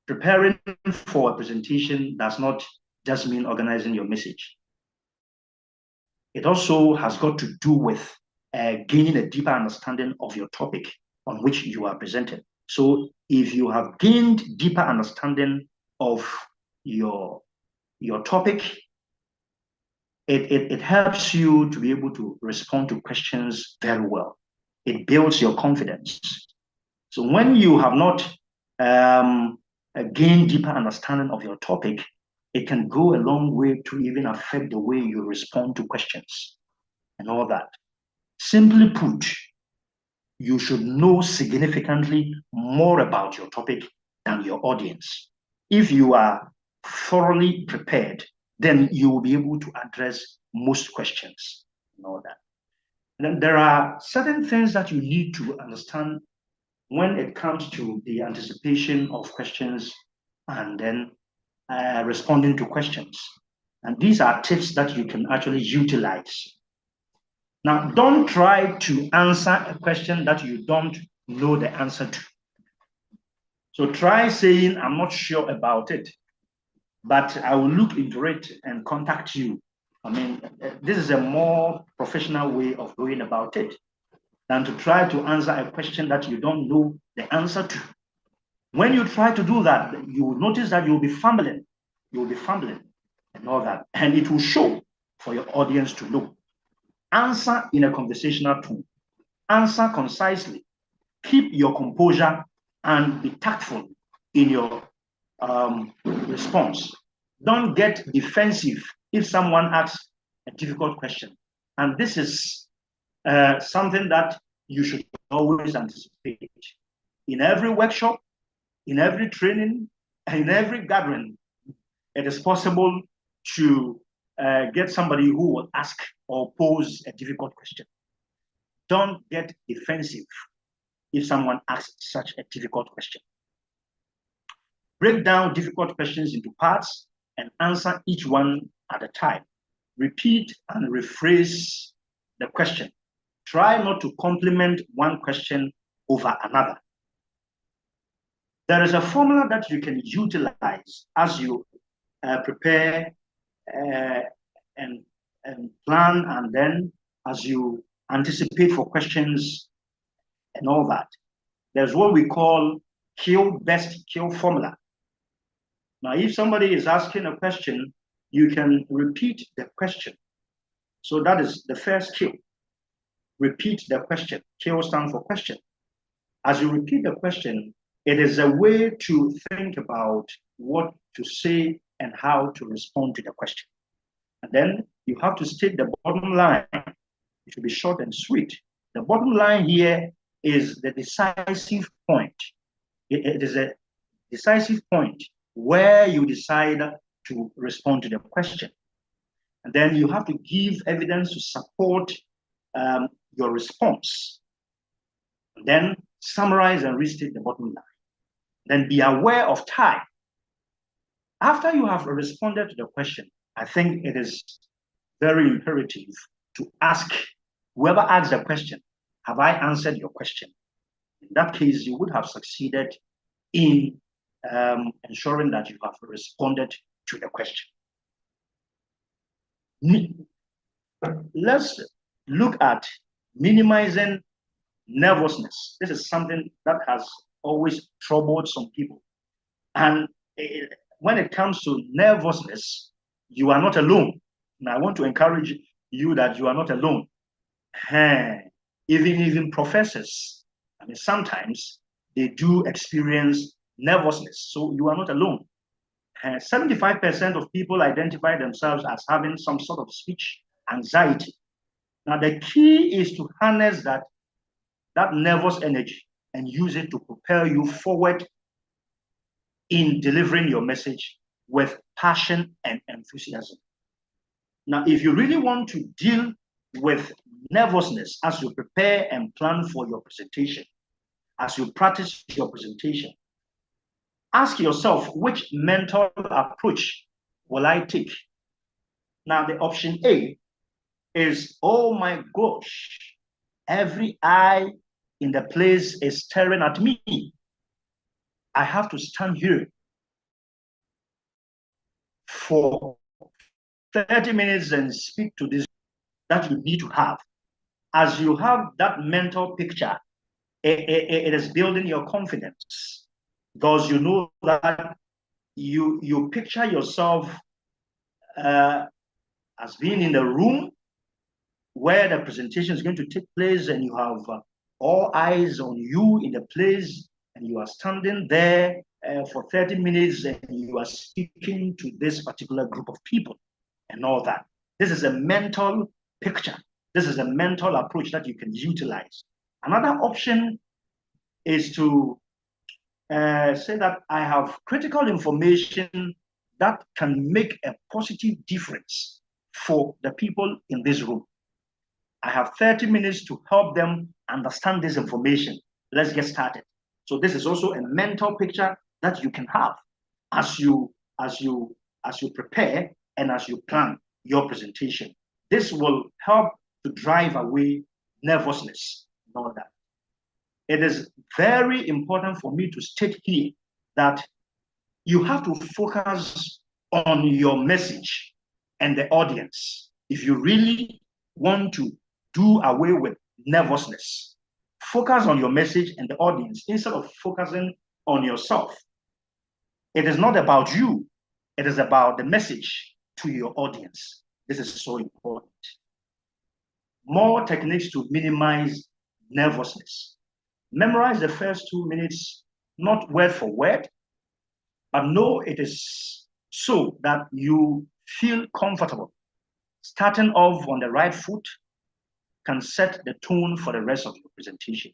preparing for a presentation does not just mean organizing your message. It also has got to do with gaining a deeper understanding of your topic on which you are presenting. So if you have gained deeper understanding of your topic, it helps you to be able to respond to questions very well. It builds your confidence. So when you have not gained deeper understanding of your topic, it can go a long way to even affect the way you respond to questions and all that. Simply put, you should know significantly more about your topic than your audience. If you are thoroughly prepared, then you will be able to address most questions and all that. And then there are certain things that you need to understand when it comes to the anticipation of questions and then responding to questions. And these are tips that you can actually utilize. Now, don't try to answer a question that you don't know the answer to. So try saying, I'm not sure about it, but I will look into it and contact you. I mean, this is a more professional way of going about it than to try to answer a question that you don't know the answer to. When you try to do that, you will notice that you'll be fumbling. You'll be fumbling and all that. And it will show for your audience to know. Answer in a conversational tone. Answer concisely. Keep your composure and be tactful in your response. Don't get defensive if someone asks a difficult question. And this is something that you should always anticipate. In every workshop, in every training, in every gathering, it is possible to get somebody who will ask or pose a difficult question. Don't get defensive if someone asks such a difficult question. Break down difficult questions into parts and answer each one at a time. Repeat and rephrase the question. Try not to complement one question over another. There is a formula that you can utilize as you prepare and plan, and then as you anticipate for questions and all that. There's what we call kill, best kill formula. Now, if somebody is asking a question, you can repeat the question. So that is the first kill. Repeat the question. Kill stands for question. As you repeat the question, it is a way to think about what to say and how to respond to the question. And then you have to state the bottom line. It should be short and sweet. The bottom line here is the decisive point. It is a decisive point where you decide to respond to the question. And then you have to give evidence to support your response. And then summarize and restate the bottom line. Then be aware of time. After you have responded to the question, I think it is very imperative to ask whoever asks the question, have I answered your question? In that case, you would have succeeded in ensuring that you have responded to the question. Let's look at minimizing nervousness. This is something that has always troubled some people. And when it comes to nervousness, you are not alone. And I want to encourage you that you are not alone. Even professors, I mean, sometimes they do experience nervousness. So you are not alone. 75% of people identify themselves as having some sort of speech anxiety. Now, the key is to harness that nervous energy and use it to propel you forward in delivering your message with passion and enthusiasm. Now, if you really want to deal with nervousness as you prepare and plan for your presentation, as you practice your presentation. Ask yourself, which mental approach will I take? Now, the option A is, oh my gosh, every eye in the place is staring at me. I have to stand here for 30 minutes and speak to this that you need to have. As you have that mental picture, it is building your confidence, because you know that you picture yourself as being in the room where the presentation is going to take place, and you have all eyes on you in the place, and you are standing there for 30 minutes, and you are speaking to this particular group of people and all that. This is a mental picture. This is a mental approach that you can utilize. Another option is to say that I have critical information that can make a positive difference for the people in this room. I have 30 minutes to help them understand this information. Let's get started. So this is also a mental picture that you can have as you prepare and as you plan your presentation. This will help to drive away nervousness and all that. It is very important for me to state here that you have to focus on your message and the audience if you really want to do away with nervousness. Focus on your message and the audience instead of focusing on yourself. It is not about you. It is about the message to your audience. This is so important. More techniques to minimize nervousness. Memorize the first 2 minutes, not word for word, but know it is so that you feel comfortable. Starting off on the right foot can set the tone for the rest of your presentation.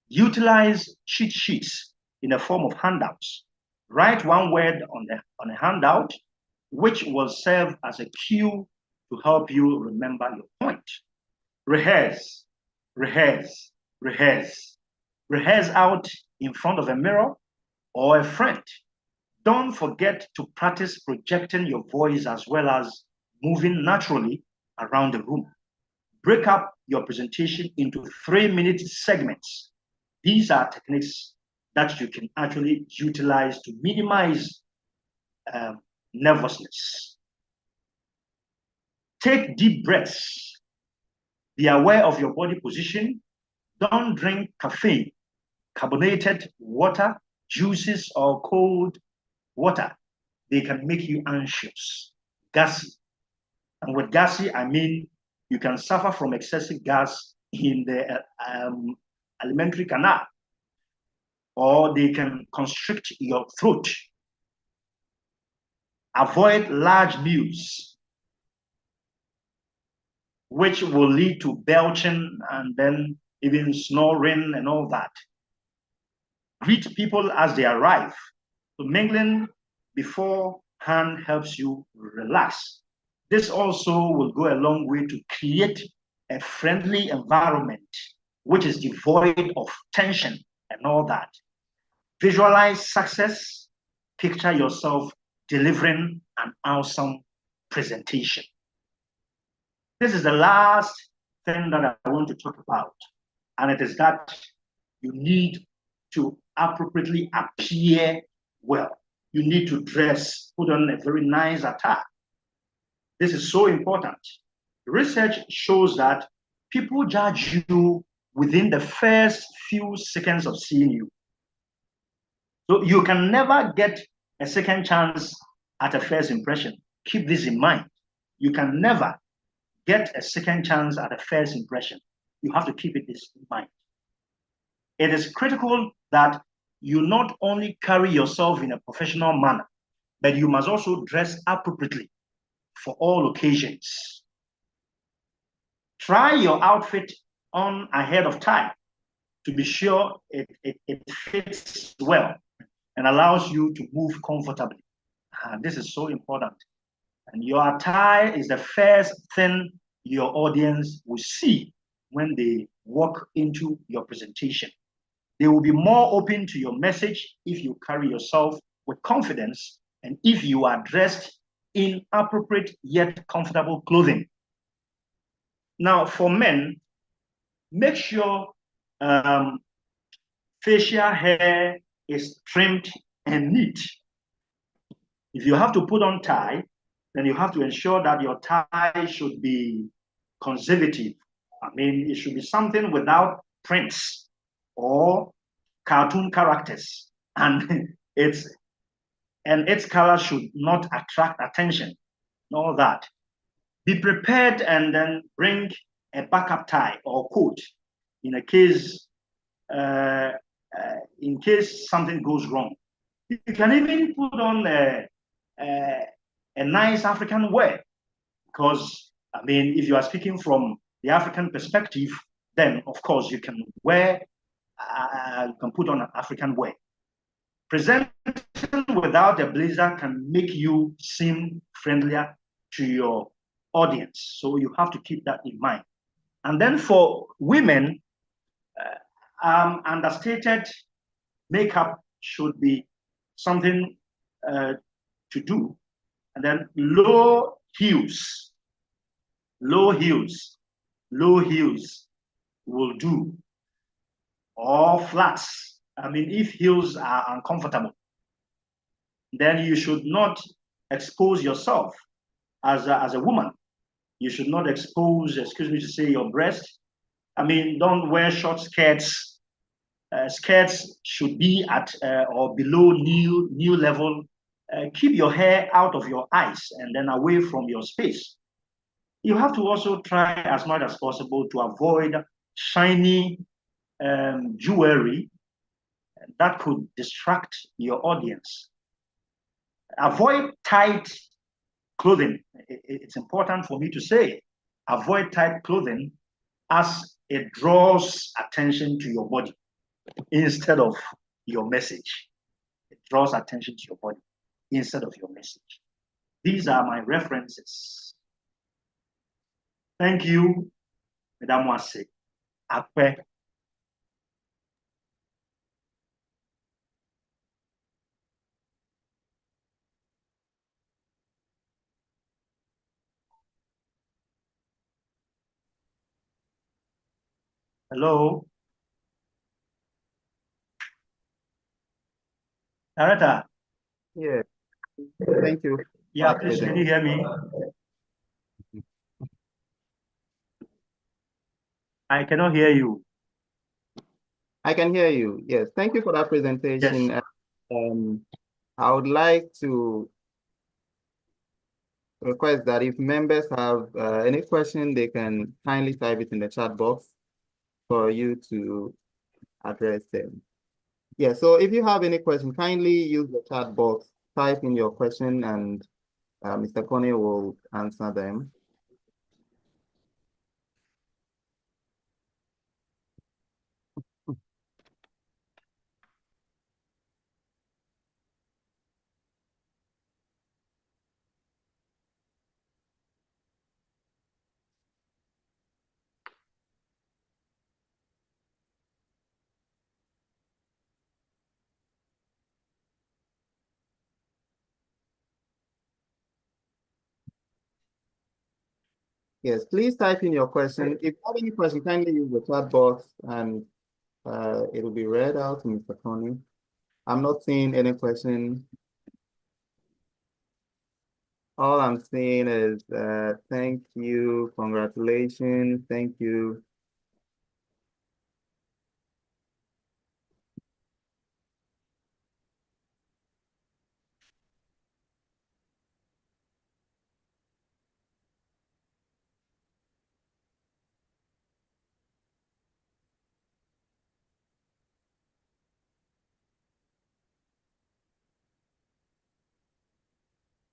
Utilize cheat sheets in the form of handouts. Write one word on a handout, which will serve as a cue to help you remember your point. Rehearse, rehearse, rehearse. Rehearse out in front of a mirror or a friend. Don't forget to practice projecting your voice as well as moving naturally around the room. Break up your presentation into 3-minute segments. These are techniques that you can actually utilize to minimize nervousness. Take deep breaths. Be aware of your body position. Don't drink caffeine, carbonated water, juices, or cold water. They can make you anxious, gassy. And with gassy, I mean you can suffer from excessive gas in the alimentary canal, or they can constrict your throat. Avoid large meals, which will lead to belching and then even snoring and all that. Greet people as they arrive. So mingling beforehand helps you relax. This also will go a long way to create a friendly environment, which is devoid of tension and all that. Visualize success. Picture yourself delivering an awesome presentation. This is the last thing that I want to talk about, and it is that you need to appropriately appear well. You need to dress, put on a very nice attire. This is so important. Research shows that people judge you within the first few seconds of seeing you. So you can never get a second chance at a first impression. Keep this in mind. You can never get a second chance at a first impression. You have to keep this in mind. It is critical that you not only carry yourself in a professional manner, but you must also dress appropriately for all occasions. Try your outfit on ahead of time to be sure it fits well and allows you to move comfortably. This is so important. And your attire is the first thing your audience will see when they walk into your presentation. They will be more open to your message if you carry yourself with confidence and if you are dressed in appropriate yet comfortable clothing. Now, for men, make sure facial hair is trimmed and neat. If you have to put on tie, then you have to ensure that your tie should be conservative. I mean, it should be something without prints or cartoon characters, and its color should not attract attention. All that. Be prepared and then bring a backup tie or coat in case something goes wrong. You can even put on a nice African wear, because I mean, if you are speaking from the African perspective, then of course you can you can put on an African wear. Presenting without a blazer can make you seem friendlier to your audience, so you have to keep that in mind. And then for women, understated makeup should be something to do. And then low heels will do, or flats. I mean, if heels are uncomfortable, then you should not expose yourself as a woman. You should not expose, excuse me to say, your breast. I mean, don't wear short skirts. Skirts should be at or below knee level. Keep your hair out of your eyes and then away from your space. You have to also try as much as possible to avoid shiny jewelry that could distract your audience. Avoid tight clothing. It's important for me to say, avoid tight clothing as it draws attention to your body instead of your message. It draws attention to your body instead of your message. These are my references. Thank you, Madame Wase. Akpe. Hello, Director. Yeah, thank you. Yeah, please, can you hear me? I cannot hear you. I can hear you. Yes, thank you for that presentation. Yes. I would like to request that if members have any question, they can kindly type it in the chat box for you to address them. Yeah, so if you have any question, kindly use the chat box, type in your question, and Mr. Coney will answer them. Yes, please type in your question. If you have any question, kindly use the chat box and it will be read out to Mr. Coney. I'm not seeing any question. All I'm seeing is thank you, congratulations, thank you.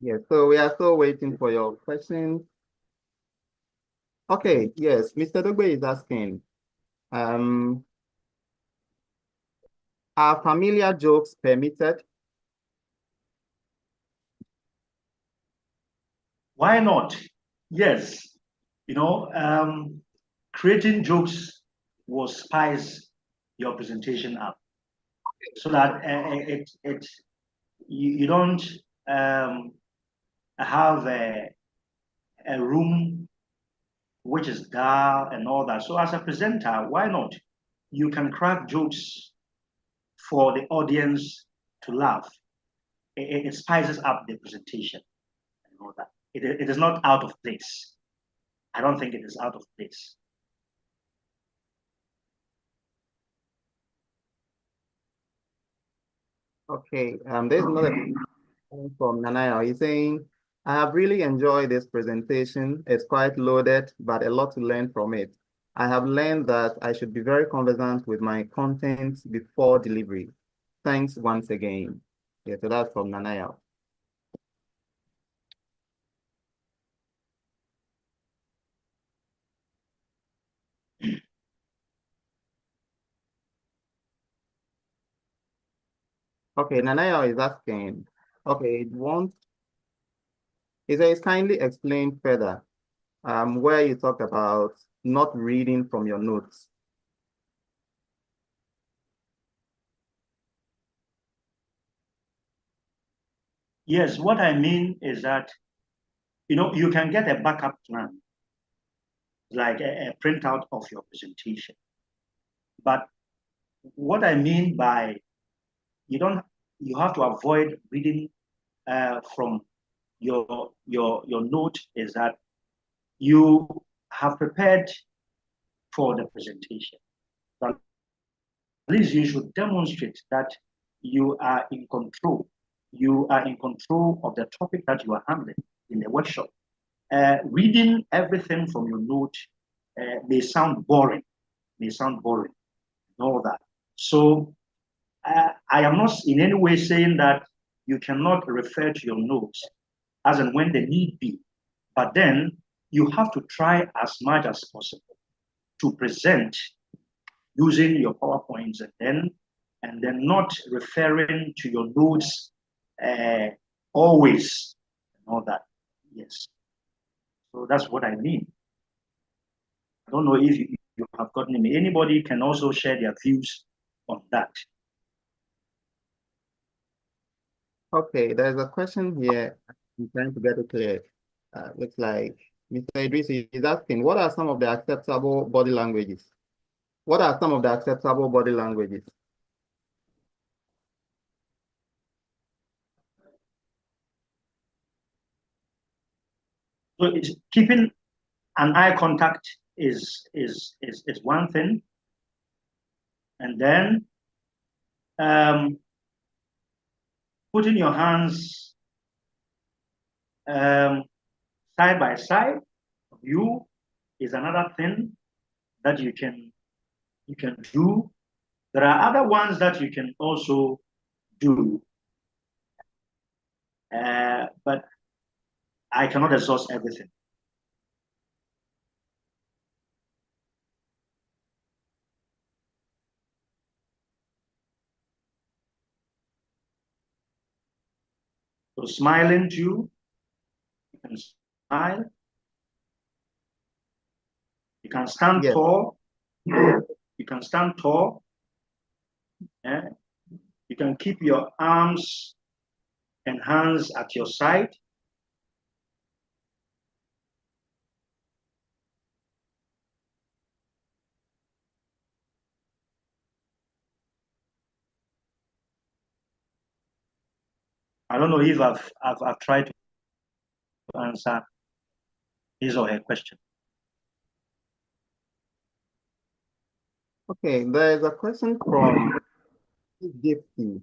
Yes, so we are still waiting for your questions. Okay, yes, Mr. Dogbe is asking, are familiar jokes permitted? Why not? Yes. You know, creating jokes will spice your presentation up, so that you don't have a room which is dull and all that. So as a presenter, why not? You can crack jokes for the audience to laugh. It spices up the presentation and all that. It is not out of place. I don't think it is out of place. Okay, there's another question from Nanaya. He's saying, I have really enjoyed this presentation. It's quite loaded, but a lot to learn from it. I have learned that I should be very conversant with my content before delivery. Thanks once again. Yeah, so that's from Nanaya. Okay, Nanaya is asking, okay, he says, kindly explain further where you talk about not reading from your notes. Yes, what I mean is that, you can get a backup plan, like a printout of your presentation. But what I mean by you have to avoid reading from your note is that you have prepared for the presentation. But at least you should demonstrate that you are in control. You are in control of the topic that you are handling in the workshop. Reading everything from your note may sound boring, and all that. So I am not in any way saying that you cannot refer to your notes as and when the need be, but then you have to try as much as possible to present using your PowerPoints and then not referring to your notes always and all that. Yes. So that's what I mean. I don't know if you have gotten me. Anybody can also share their views on that. Okay, there's a question here. I'm trying to get it clear. Looks like Mr. Idris is asking, what are some of the acceptable body languages? What are some of the acceptable body languages? So keeping an eye contact is one thing, and then putting your hands side by side of you is another thing that you can do. There are other ones that you can also do, but I cannot exhaust everything. So smiling too, you can smile. You can stand Yes. tall. You can stand tall. You can keep your arms and hands at your side. I don't know if I've tried to answer his or her question. Okay, there's a question from Gifty.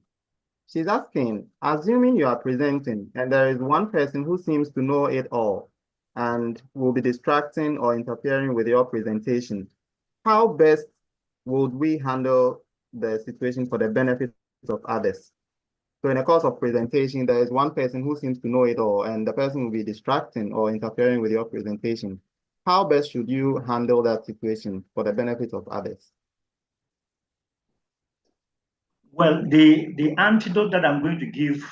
She's asking, assuming you are presenting and there is one person who seems to know it all and will be distracting or interfering with your presentation, how best would we handle the situation for the benefit of others? So in a course of presentation, there is one person who seems to know it all, and the person will be distracting or interfering with your presentation. How best should you handle that situation for the benefit of others? Well, the antidote that I'm going to give,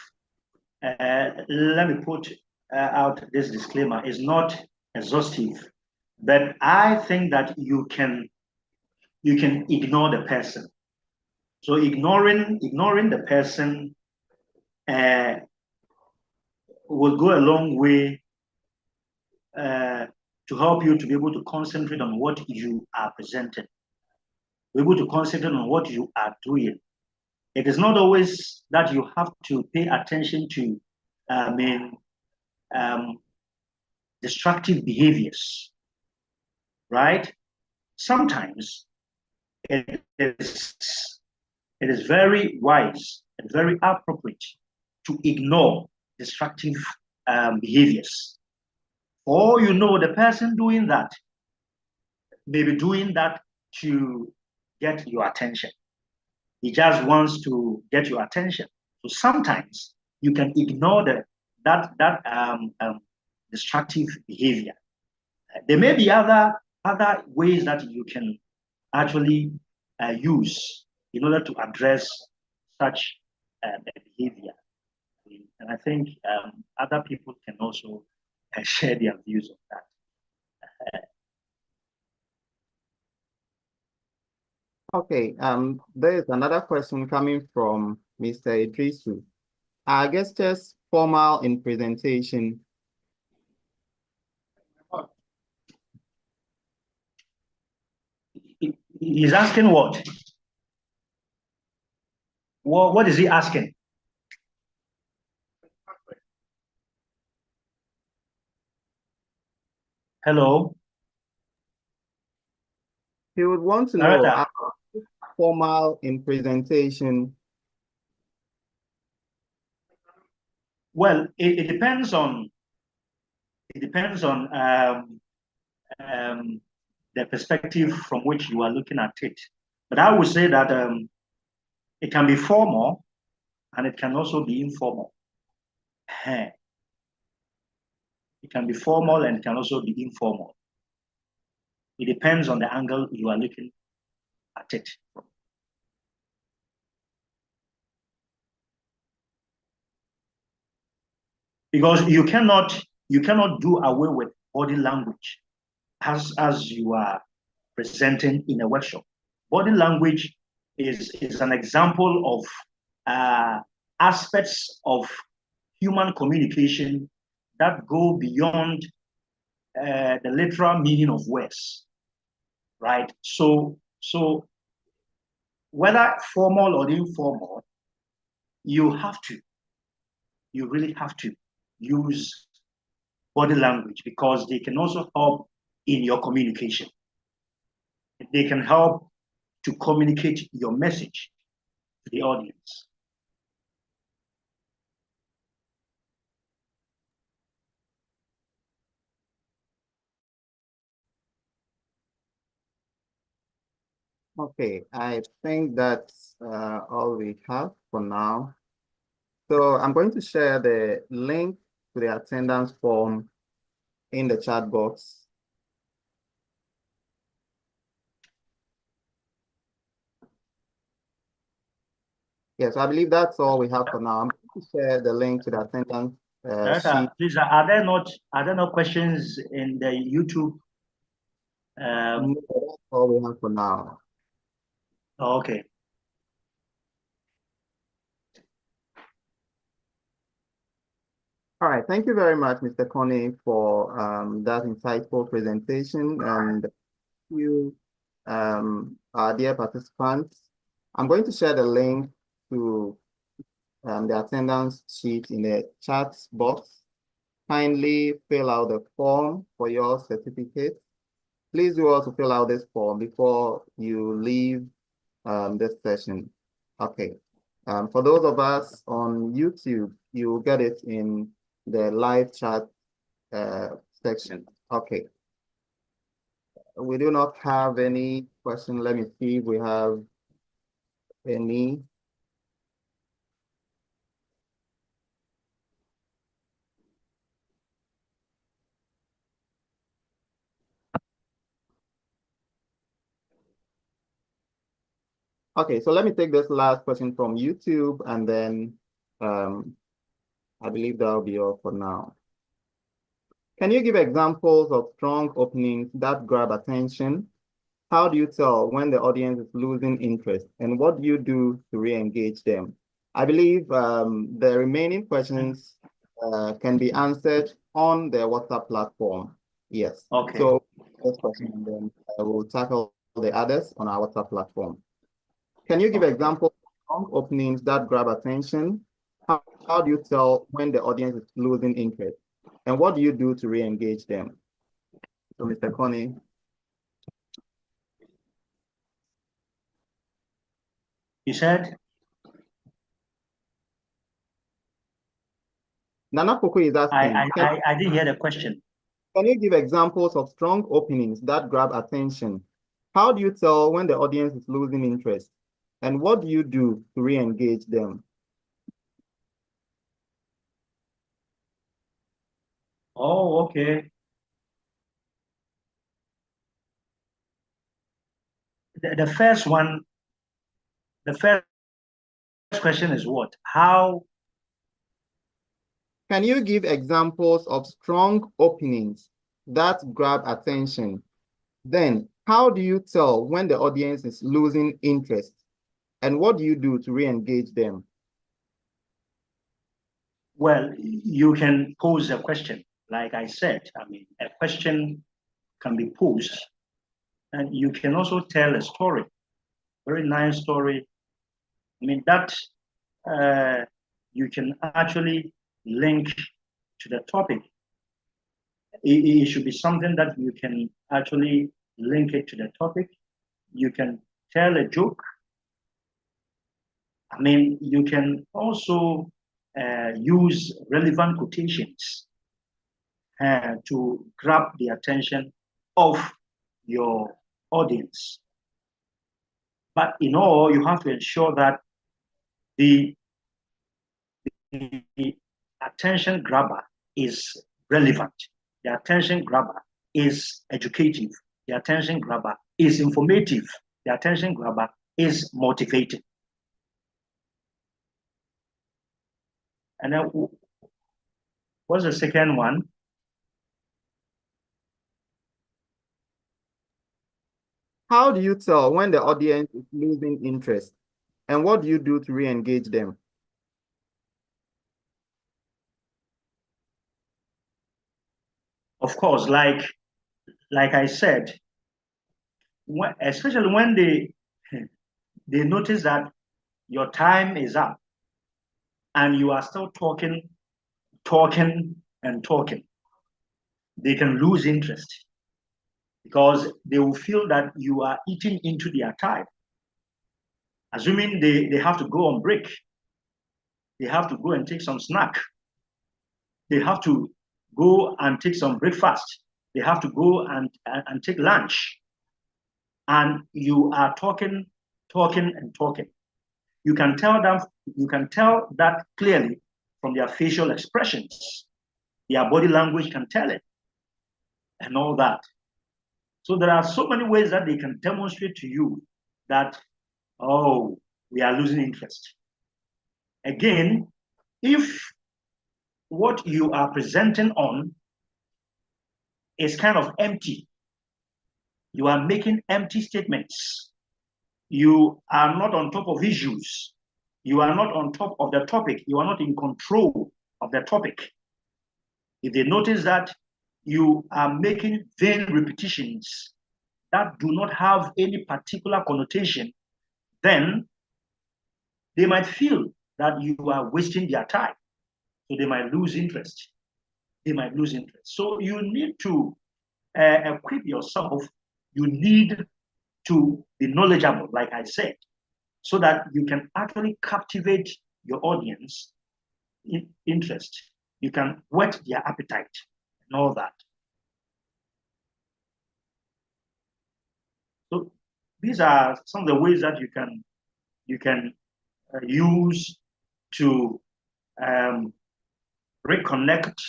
let me put out this disclaimer, is not exhaustive, but I think that you can ignore the person. So ignoring the person will go a long way to help you to be able to concentrate on what you are presenting, be able to concentrate on what you are doing. It is not always that you have to pay attention to, destructive behaviors, right? Sometimes it is very wise and very appropriate to ignore destructive behaviors. Or you know, the person doing that may be doing that to get your attention. He just wants to get your attention. So sometimes you can ignore that destructive behavior. There may be other ways that you can actually use in order to address such behavior. And I think other people can also share their views on that. Okay, there is another question coming from Mr. Idrisu. Are gestures formal in presentation? He's asking what? What is he asking? Hello? He would want to know, are formal in presentation? Well, it depends on the perspective from which you are looking at it. But I would say that it can be formal and it can also be informal. It can be formal and it can also be informal. It depends on the angle you are looking at it from. Because you cannot do away with body language as you are presenting in a workshop. Body language is an example of aspects of human communication that go beyond the literal meaning of words, right? So whether formal or informal, you really have to use body language because they can also help in your communication. They can help to communicate your message to the audience. Okay, I think that's all we have for now. So I'm going to share the link to the attendance form in the chat box. Yes, I believe that's all we have for now. I'm going to share the link to the attendance sheet. Please, are there not questions in the YouTube? No, that's all we have for now. Okay. All right, thank you very much, Mr. Coney, for that insightful presentation, and you, our dear participants. I'm going to share the link to the attendance sheet in the chat box. Kindly fill out the form for your certificate. Please do also fill out this form before you leave this session. Okay. For those of us on YouTube, you will get it in the live chat section. Okay. We do not have any question. Let me see if we have any. Okay, so let me take this last question from YouTube, and then I believe that'll be all for now. Can you give examples of strong openings that grab attention? how do you tell when the audience is losing interest, and what do you do to re-engage them? I believe the remaining questions can be answered on the WhatsApp platform. Yes. Okay. So this question, and then I will tackle the others on our WhatsApp platform. Can you give examples of openings that grab attention? How do you tell when the audience is losing interest? And what do you do to re-engage them? So, Mr. Connie. You said? Nana Koko is asking, I didn't hear the question. can you give examples of strong openings that grab attention? How do you tell when the audience is losing interest? And what do you do to re-engage them? Oh, okay. The first one, the first question is what? How? Can you give examples of strong openings that grab attention? Then, how do you tell when the audience is losing interest? And what do you do to re-engage them? Well, you can pose a question. Like I said, I mean, a question can be posed, and you can also tell a story, very nice story. I mean, that you can actually link to the topic. It should be something that you can actually link it to the topic. You can tell a joke. I mean, you can also use relevant quotations to grab the attention of your audience. But in all, you have to ensure that the attention grabber is relevant. The attention grabber is educative. The attention grabber is informative. The attention grabber is motivating. And then what's the second one? How do you tell when the audience is losing interest? And what do you do to re-engage them? Of course, like I said, especially when they notice that your time is up and you are still talking, and talking, they can lose interest because they will feel that you are eating into their time. Assuming they have to go on break, they have to go and take some snack, they have to go and take some breakfast, they have to go and take lunch, and you are talking, and talking. You can tell that clearly from their facial expressions. Their body language can tell it, and all that. So there are so many ways that they can demonstrate to you that, oh, we are losing interest. Again, if what you are presenting on is kind of empty, you are making empty statements, you are not on top of issues, you are not on top of the topic, you are not in control of the topic. If they notice that you are making vain repetitions that do not have any particular connotation, then they might feel that you are wasting their time. So they might lose interest. So you need to equip yourself. You need to be knowledgeable, like I said, so that you can actually captivate your audience interest. You can whet their appetite and all that. So these are some of the ways that you can use to reconnect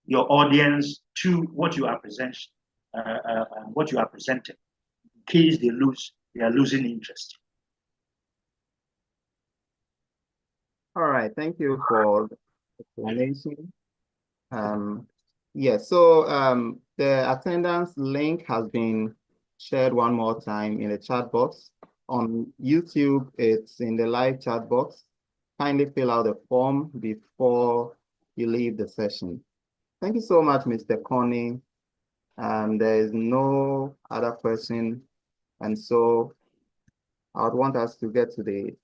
your audience to what you are presenting, in case they are losing interest. All right, thank you for the explanation. Yes, so the attendance link has been shared one more time in the chat box. On YouTube, it's in the live chat box. Kindly fill out the form before you leave the session. Thank you so much, Mr. Connie. There is no other question. And so I would want us to get to the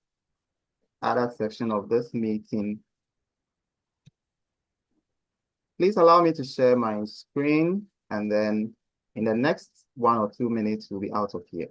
other section of this meeting. Please allow me to share my screen, and then in the next 1 or 2 minutes, we'll be out of here.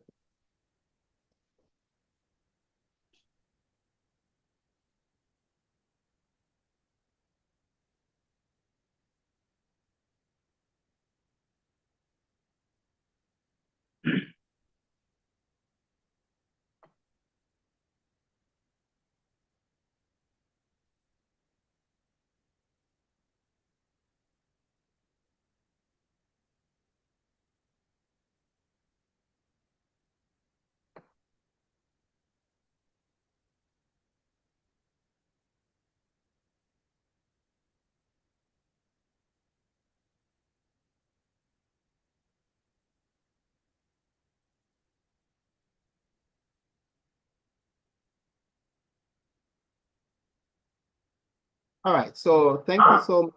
All right, so thank you so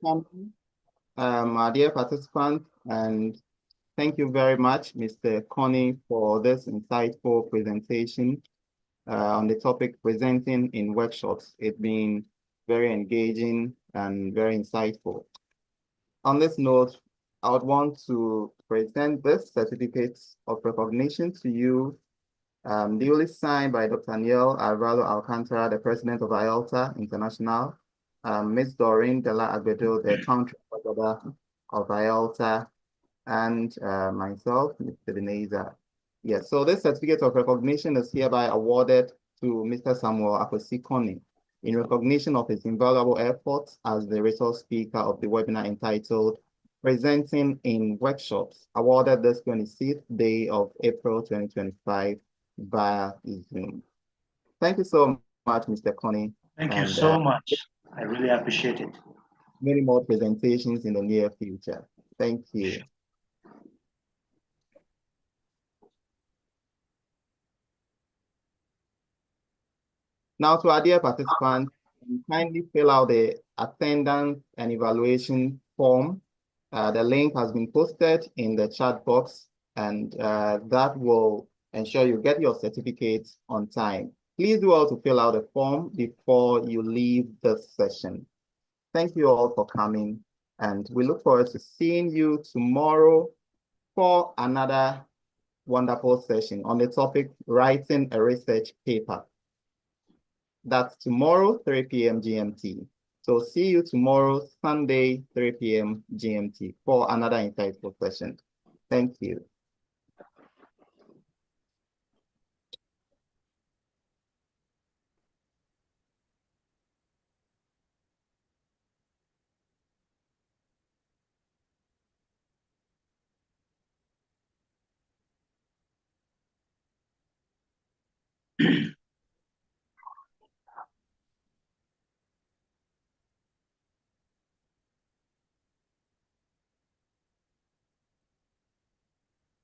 much, my dear participants, and thank you very much, Mr. Connie, for this insightful presentation on the topic presenting in workshops. It's been very engaging and very insightful. On this note, I would want to present this certificate of recognition to you, duly signed by Dr. Niel Alvaro Alcantara, the president of IALTA International, Ms. Doreen Della Agbedo, the country ambassador of IALTA, and myself, Mr. Deneza. Yes, so this certificate of recognition is hereby awarded to Mr. Samuel Akwesi Connie in recognition of his invaluable efforts as the resource speaker of the webinar entitled Presenting in Workshops, awarded this 26th day of April 2025 via Zoom. Thank you so much, Mr. Connie. Thank you so much. I really appreciate it. Many more presentations in the near future. Thank you. Now, to our dear participants, kindly fill out the attendance and evaluation form. The link has been posted in the chat box, and that will ensure you get your certificates on time. Please do all to fill out the form before you leave this session. Thank you all for coming, and we look forward to seeing you tomorrow for another wonderful session on the topic writing a research paper. That's tomorrow, 3 p.m. GMT. So see you tomorrow, Sunday, 3 p.m. GMT for another insightful session. Thank you.